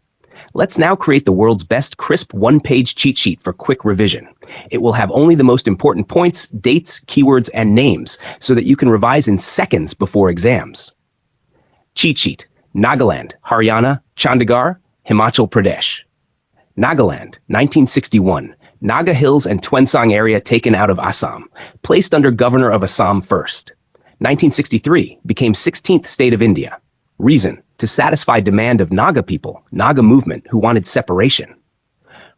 Let's now create the world's best crisp one-page cheat sheet for quick revision. It will have only the most important points, dates, keywords, and names, so that you can revise in seconds before exams. Cheat sheet. Nagaland, Haryana, Chandigarh, Himachal Pradesh. Nagaland, 1961. Naga Hills and Twensang area taken out of Assam, placed under Governor of Assam first. 1963, became 16th state of India. Reason, to satisfy demand of Naga people, Naga movement who wanted separation.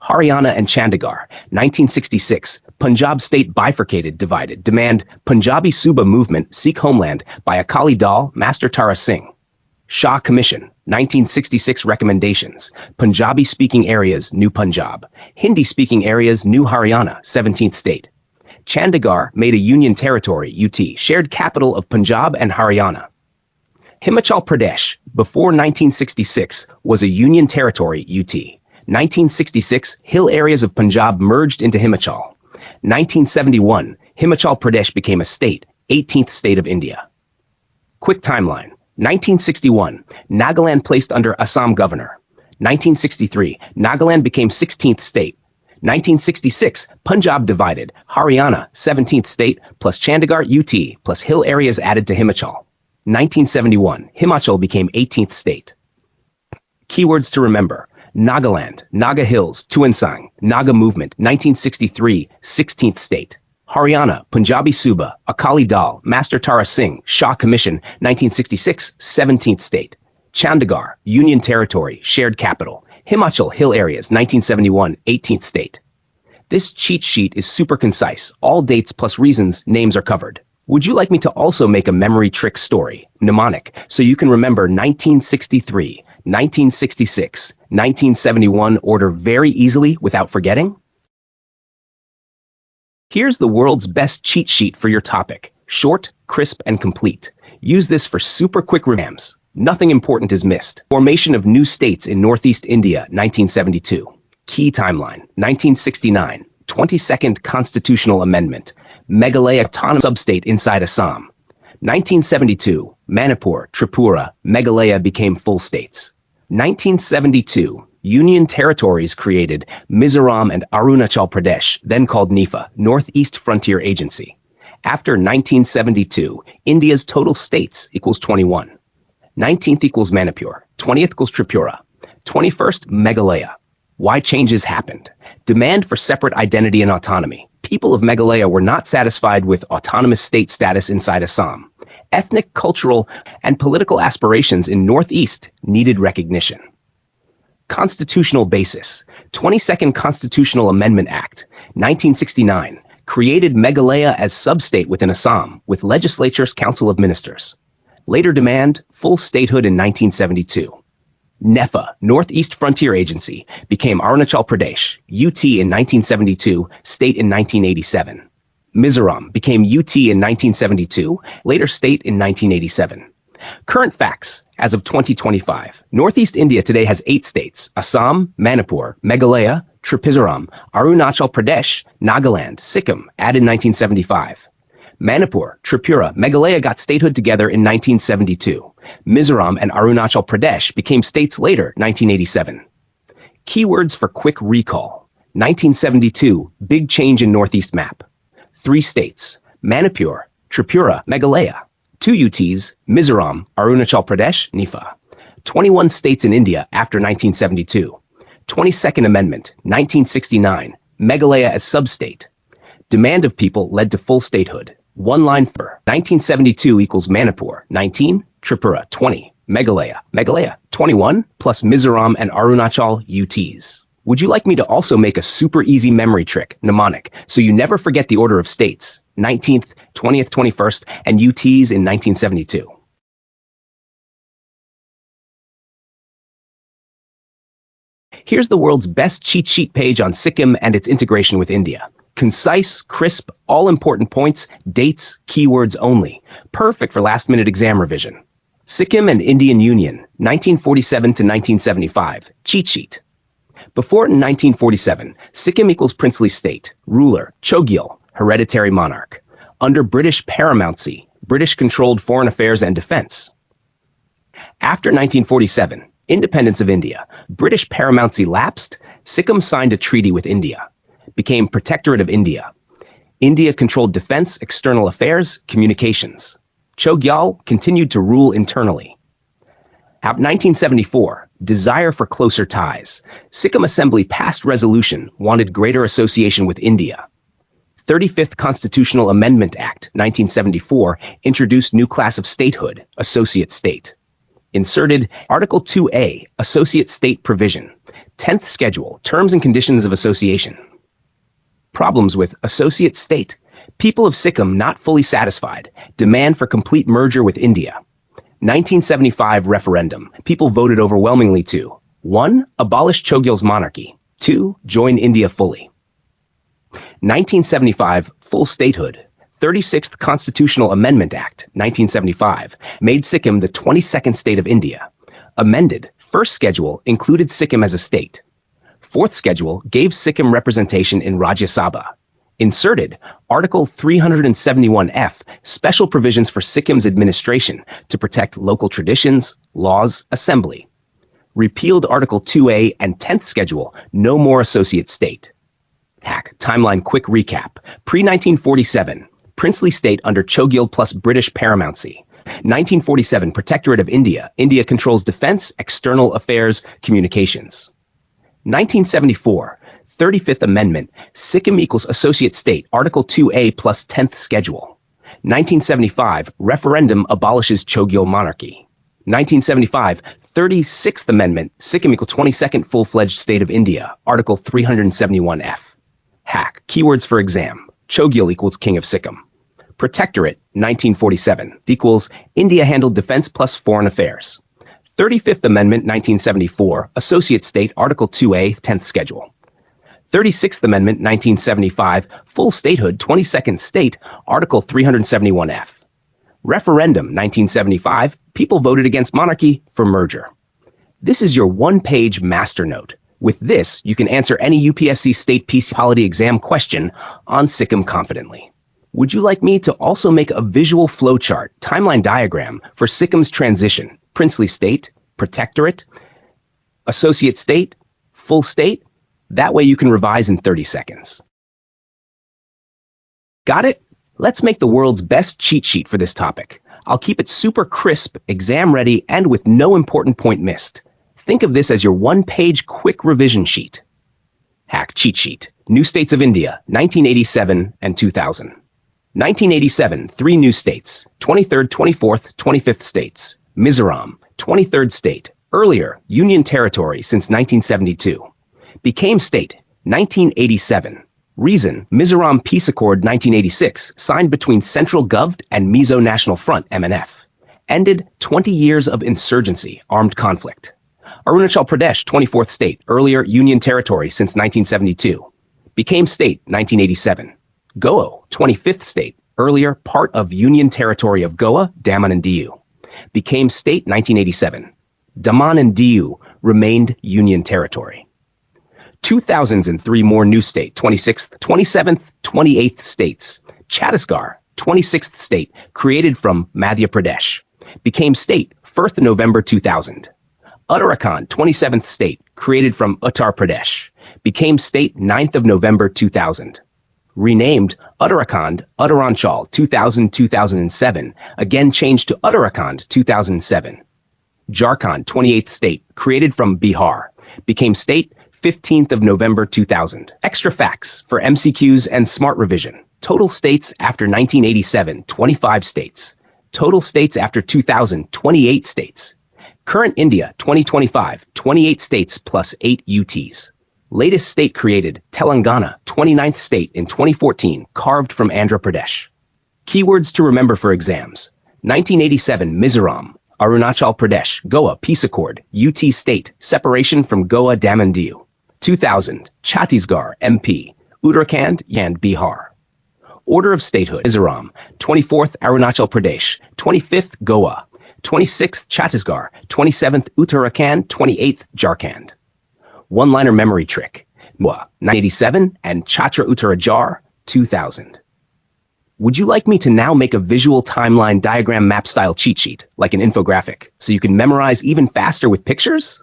Haryana and Chandigarh, 1966, Punjab state bifurcated, divided, demand Punjabi Suba movement, Sikh homeland by Akali Dal, Master Tara Singh. Shah Commission, 1966 recommendations, Punjabi-speaking areas, New Punjab, Hindi-speaking areas, New Haryana, 17th state. Chandigarh made a union territory, UT, shared capital of Punjab and Haryana. Himachal Pradesh, before 1966, was a union territory, UT. 1966, hill areas of Punjab merged into Himachal. 1971, Himachal Pradesh became a state, 18th state of India. Quick timeline. 1961, Nagaland placed under Assam governor. 1963, Nagaland became 16th state. 1966, Punjab divided, Haryana, 17th state, plus Chandigarh, UT, plus hill areas added to Himachal. 1971, Himachal became 18th state. Keywords to remember. Nagaland, Naga Hills, Tuensang, Naga Movement, 1963, 16th state. Haryana, Punjabi Suba, Akali Dal, Master Tara Singh, Shah Commission, 1966, 17th state. Chandigarh, Union Territory, Shared Capital. Himachal Hill Areas, 1971, 18th state. This cheat sheet is super concise. All dates plus reasons, names are covered. Would you like me to also make a memory trick story, mnemonic, so you can remember 1963, 1966, 1971 order very easily without forgetting? Here's the world's best cheat sheet for your topic. Short, crisp, and complete. Use this for super quick revams. Nothing important is missed. Formation of new states in Northeast India, 1972. Key timeline, 1969. 22nd Constitutional Amendment. Meghalaya autonomous substate inside Assam. 1972. Manipur, Tripura, Meghalaya became full states. 1972. Union territories created Mizoram and Arunachal Pradesh, then called NIFA, Northeast Frontier Agency. After 1972, India's total states equals 21. 19th equals Manipur, 20th equals Tripura, 21st Meghalaya. Why changes happened? Demand for separate identity and autonomy. People of Meghalaya were not satisfied with autonomous state status inside Assam. Ethnic, cultural, and political aspirations in Northeast needed recognition. Constitutional basis. 22nd Constitutional Amendment Act, 1969, created Meghalaya as sub-state within Assam, with Legislature's Council of Ministers. Later demand, full statehood in 1972. NEFA, Northeast Frontier Agency, became Arunachal Pradesh, UT in 1972, state in 1987. Mizoram became UT in 1972, later state in 1987. Current facts, as of 2025. Northeast India today has 8 states: Assam, Manipur, Meghalaya, Tripura, Arunachal Pradesh, Nagaland, Sikkim, added 1975. Manipur, Tripura, Meghalaya got statehood together in 1972. Mizoram and Arunachal Pradesh became states later, 1987. Keywords for quick recall. 1972, big change in Northeast map. 3 states: Manipur, Tripura, Meghalaya. 2 UTs, Mizoram, Arunachal Pradesh, NIFA. 21 states in India after 1972. 22nd Amendment, 1969, Meghalaya as sub-state. Demand of people led to full statehood. One line for 1972 equals Manipur, 19, Tripura, 20, Meghalaya, 21, plus Mizoram and Arunachal UTs. Would you like me to also make a super easy memory trick, mnemonic, so you never forget the order of states, 19th, 20th, 21st, and UTs in 1972? Here's the world's best cheat sheet page on Sikkim and its integration with India. Concise, crisp, all-important points, dates, keywords only. Perfect for last-minute exam revision. Sikkim and Indian Union, 1947 to 1975. Cheat sheet. Before 1947, Sikkim equals princely state. Ruler, Chogyal, hereditary monarch. Under British paramountcy, British-controlled foreign affairs and defense. After 1947, independence of India, British paramountcy lapsed, Sikkim signed a treaty with India. Became Protectorate of India. India controlled defense, external affairs, communications. Chogyal continued to rule internally. At 1974, desire for closer ties. Sikkim Assembly passed resolution, wanted greater association with India. 35th Constitutional Amendment Act, 1974, introduced new class of statehood, associate state. Inserted Article 2A, associate state provision. 10th schedule, terms and conditions of association. Problems with associate state. People of Sikkim not fully satisfied. Demand for complete merger with India. 1975 referendum. People voted overwhelmingly to 1. Abolish Chogyal's monarchy. 2. Join India fully. 1975 full statehood. 36th Constitutional Amendment Act, 1975, made Sikkim the 22nd state of India. Amended, first schedule included Sikkim as a state. Fourth schedule gave Sikkim representation in Rajya Sabha. Inserted, Article 371F, special provisions for Sikkim's administration to protect local traditions, laws, assembly. Repealed Article 2A and 10th schedule, no more associate state. Hack, timeline quick recap. Pre-1947, princely state under Chogyal plus British paramountcy. 1947, Protectorate of India. India controls defense, external affairs, communications. 1974, 35th Amendment, Sikkim equals associate state, Article 2A plus 10th Schedule. 1975, referendum abolishes Chogyal monarchy. 1975, 36th Amendment, Sikkim equals 22nd full-fledged state of India, Article 371F. Hack, keywords for exam, Chogyal equals King of Sikkim. Protectorate, 1947, equals India handled defense plus foreign affairs. 35th Amendment, 1974, associate state, Article 2A, 10th Schedule. 36th Amendment, 1975, full statehood, 22nd state, Article 371F. Referendum, 1975, people voted against monarchy for merger. This is your one-page master note. With this, you can answer any UPSC state PC polity exam question on Sikkim confidently. Would you like me to also make a visual flowchart, timeline diagram for Sikkim's transition, princely state, protectorate, associate state, full state? That way you can revise in 30 seconds. Got it? Let's make the world's best cheat sheet for this topic. I'll keep it super crisp, exam ready, and with no important point missed. Think of this as your one-page quick revision sheet. Hack cheat sheet. New states of India, 1987 and 2000. 1987, 3 new states, 23rd, 24th, 25th states. Mizoram, 23rd state, earlier Union Territory since 1972. Became state, 1987. Reason, Mizoram Peace Accord 1986, signed between Central Gov and Mizo National Front, MNF. Ended 20 years of insurgency, armed conflict. Arunachal Pradesh, 24th state, earlier Union Territory since 1972. Became state, 1987. Goa, 25th state, earlier part of Union Territory of Goa, Daman and Diu. Became state, 1987. Daman and Diu remained Union Territory. 2003 more new state, 26th, 27th, 28th states. Chhattisgarh, 26th state, created from Madhya Pradesh. Became state, 1st November 2000. Uttarakhand, 27th state, created from Uttar Pradesh. Became state, 9th of November 2000. Renamed Uttarakhand, Uttaranchal 2000-2007, again changed to Uttarakhand 2007. Jharkhand, 28th state, created from Bihar. Became state, 15th of November 2000. Extra facts for MCQs and smart revision. Total states after 1987, 25 states. Total states after 2000, 28 states. Current India, 2025, 28 states plus 8 UTs. Latest state created, Telangana, 29th state in 2014, carved from Andhra Pradesh. Keywords to remember for exams. 1987, Mizoram, Arunachal Pradesh, Goa, Peace Accord, UT state, separation from Goa, Daman Diu. 2000, Chhattisgarh, MP, Uttarakhand, and Bihar. Order of statehood, Mizoram, 24th, Arunachal Pradesh, 25th, Goa, 26th, Chhattisgarh, 27th, Uttarakhand, 28th, Jharkhand. One-liner memory trick, Mua, 1987, and Chhatra Uttarajar, 2000. Would you like me to now make a visual timeline diagram map style cheat sheet, like an infographic, so you can memorize even faster with pictures?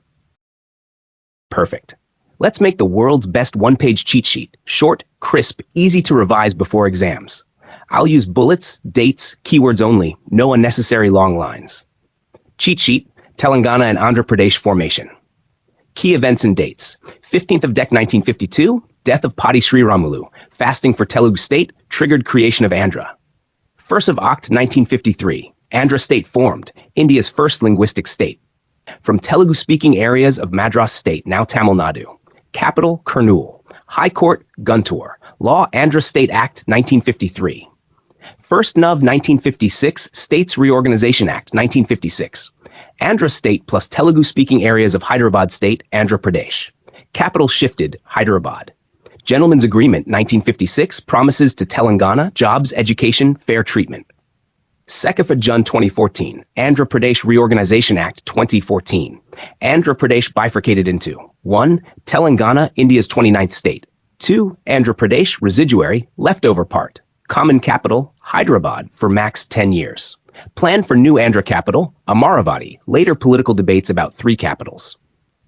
Perfect. Let's make the world's best one-page cheat sheet, short, crisp, easy to revise before exams. I'll use bullets, dates, keywords only, no unnecessary long lines. Cheat sheet, Telangana and Andhra Pradesh formation. Key events and dates. 15th of Dec 1952, death of Patti Sri Ramulu, fasting for Telugu state, triggered creation of Andhra. 1st of Oct 1953, Andhra state formed, India's first linguistic state. From Telugu-speaking areas of Madras state, now Tamil Nadu. Capital, Kurnool. High Court, Guntur. Law, Andhra State Act 1953. 1st Nov 1956, States Reorganization Act 1956. Andhra State plus Telugu-speaking areas of Hyderabad State, Andhra Pradesh. Capital shifted, Hyderabad. Gentleman's Agreement 1956 promises to Telangana jobs, education, fair treatment. 2nd of June 2014, Andhra Pradesh Reorganization Act 2014. Andhra Pradesh bifurcated into 1. Telangana, India's 29th state. 2. Andhra Pradesh residuary, leftover part. Common capital, Hyderabad, for max 10 years. Plan for new Andhra capital, Amaravati. Later political debates about 3 capitals.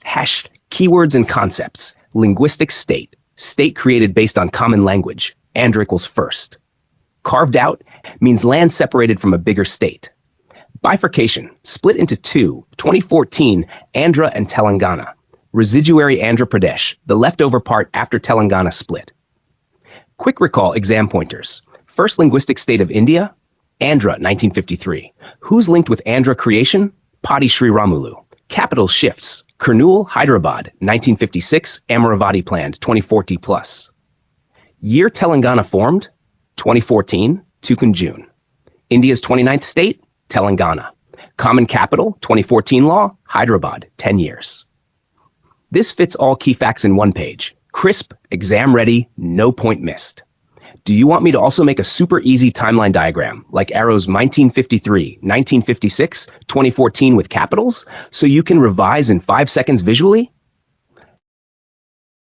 Hash, keywords and concepts. Linguistic state. State created based on common language. Andhra equals first. Carved out means land separated from a bigger state. Bifurcation, split into 2, 2014, Andhra and Telangana. Residuary Andhra Pradesh, the leftover part after Telangana split. Quick recall exam pointers. First linguistic state of India? Andhra, 1953. Who's linked with Andhra creation? Patti Sri Ramulu. Capital shifts. Kurnool, Hyderabad, 1956. Amaravati planned, 2040 plus. Year Telangana formed? 2014, Tukun June. India's 29th state? Telangana. Common capital, 2014 law, Hyderabad, 10 years. This fits all key facts in one page. Crisp, exam ready, no point missed. Do you want me to also make a super easy timeline diagram, like Arrow's 1953, 1956, 2014 with capitals, so you can revise in 5 seconds visually?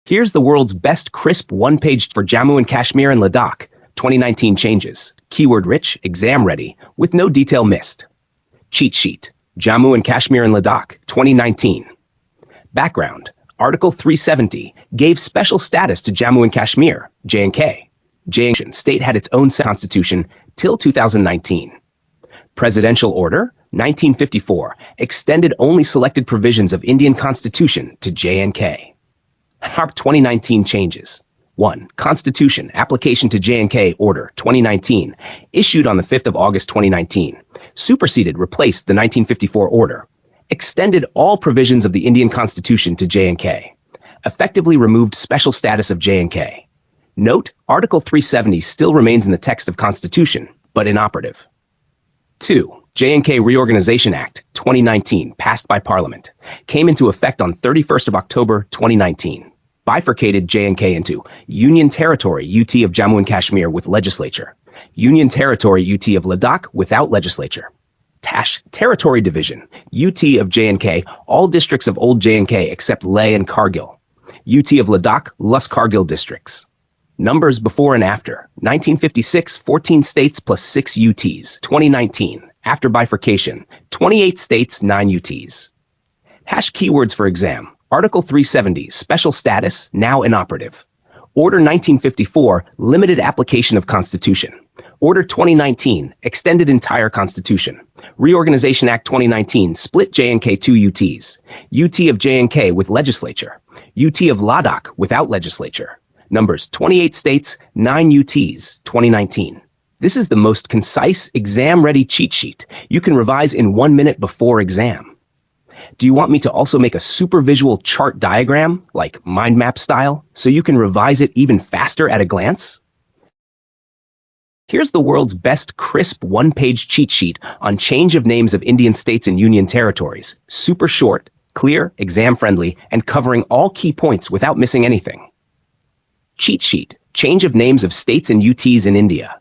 Here's the world's best crisp one-page for Jammu and Kashmir and Ladakh, 2019 changes, keyword-rich, exam-ready, with no detail missed. Cheat sheet, Jammu and Kashmir and Ladakh, 2019. Background, Article 370 gave special status to Jammu and Kashmir, J&K. J&K state had its own constitution till 2019. Presidential Order, 1954, extended only selected provisions of Indian Constitution to J&K. HARP 2019 changes. 1. Constitution, application to J&K Order 2019, issued on the 5th of August 2019, superseded, replaced the 1954 order, extended all provisions of the Indian Constitution to J&K, effectively removed special status of J&K. Note, Article 370 still remains in the text of Constitution, but inoperative. 2. J&K Reorganization Act 2019, passed by Parliament, came into effect on 31st of October 2019. Bifurcated J&K into Union Territory UT of Jammu and Kashmir with legislature, Union Territory UT of Ladakh without legislature. TASH Territory Division UT of J&K, all districts of old J&K except Leh and Kargil. UT of Ladakh, Lus Kargil districts. Numbers before and after. 1956, 14 states plus 6 UTs. 2019, after bifurcation, 28 states, 9 UTs. Hash keywords for exam. Article 370, special status, now inoperative. Order 1954, limited application of Constitution. Order 2019, extended entire Constitution. Reorganization Act 2019, split J&K 2 UTs. UT of J&K with legislature. UT of Ladakh without legislature. Numbers 28 states, 9 UTs, 2019. This is the most concise, exam-ready cheat sheet you can revise in 1 minute before exam. Do you want me to also make a super visual chart diagram, like mind map style, so you can revise it even faster at a glance? Here's the world's best crisp one-page cheat sheet on change of names of Indian states and union territories. Super short, clear, exam-friendly, and covering all key points without missing anything. Cheat sheet, change of names of states and UTs in India.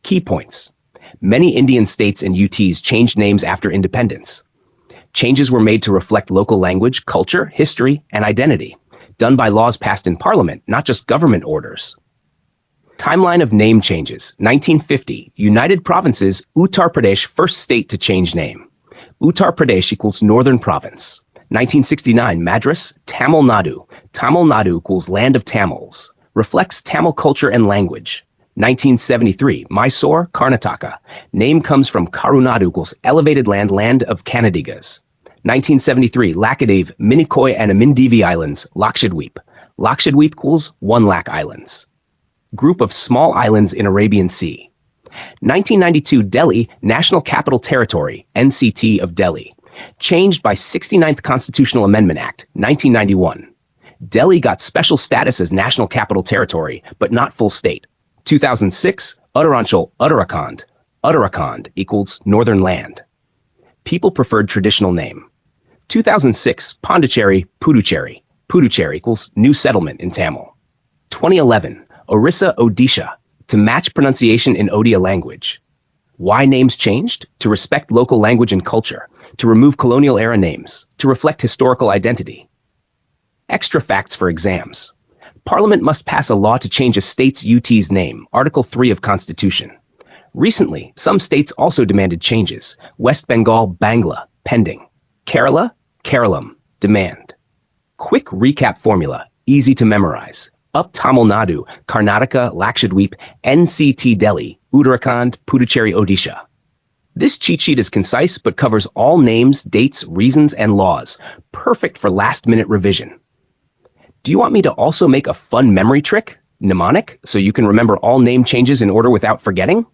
Key points. Many Indian states and UTs changed names after independence. Changes were made to reflect local language, culture, history, and identity, done by laws passed in Parliament, not just government orders. Timeline of name changes. 1950, United Provinces, Uttar Pradesh, first state to change name. Uttar Pradesh equals Northern Province. 1969, Madras, Tamil Nadu. Tamil Nadu equals Land of Tamils. Reflects Tamil culture and language. 1973, Mysore, Karnataka. Name comes from Karunadu equals elevated land, land of Kannadigas. 1973, Lakshadweep, Minicoy and Amindivi Islands, Lakshadweep. Lakshadweep equals 1 lakh islands. Group of small islands in Arabian Sea. 1992, Delhi, National Capital Territory, NCT of Delhi. Changed by 69th Constitutional Amendment Act, 1991. Delhi got special status as National Capital Territory, but not full state. 2006, Uttaranchal, Uttarakhand. Uttarakhand equals Northern Land. People preferred traditional name. 2006, Pondicherry, Puducherry. Puducherry equals new settlement in Tamil. 2011, Orissa, Odisha, to match pronunciation in Odia language. Why names changed? To respect local language and culture, to remove colonial era names, to reflect historical identity. Extra facts for exams. Parliament must pass a law to change a state's UT's name, Article 3 of Constitution. Recently, some states also demanded changes. West Bengal, Bangla, pending. Kerala, Keralam, demand. Quick recap formula, easy to memorize. Up Tamil Nadu, Karnataka, Lakshadweep, NCT Delhi, Uttarakhand, Puducherry, Odisha. This cheat sheet is concise but covers all names, dates, reasons, and laws. Perfect for last-minute revision. Do you want me to also make a fun memory trick, mnemonic, so you can remember all name changes in order without forgetting?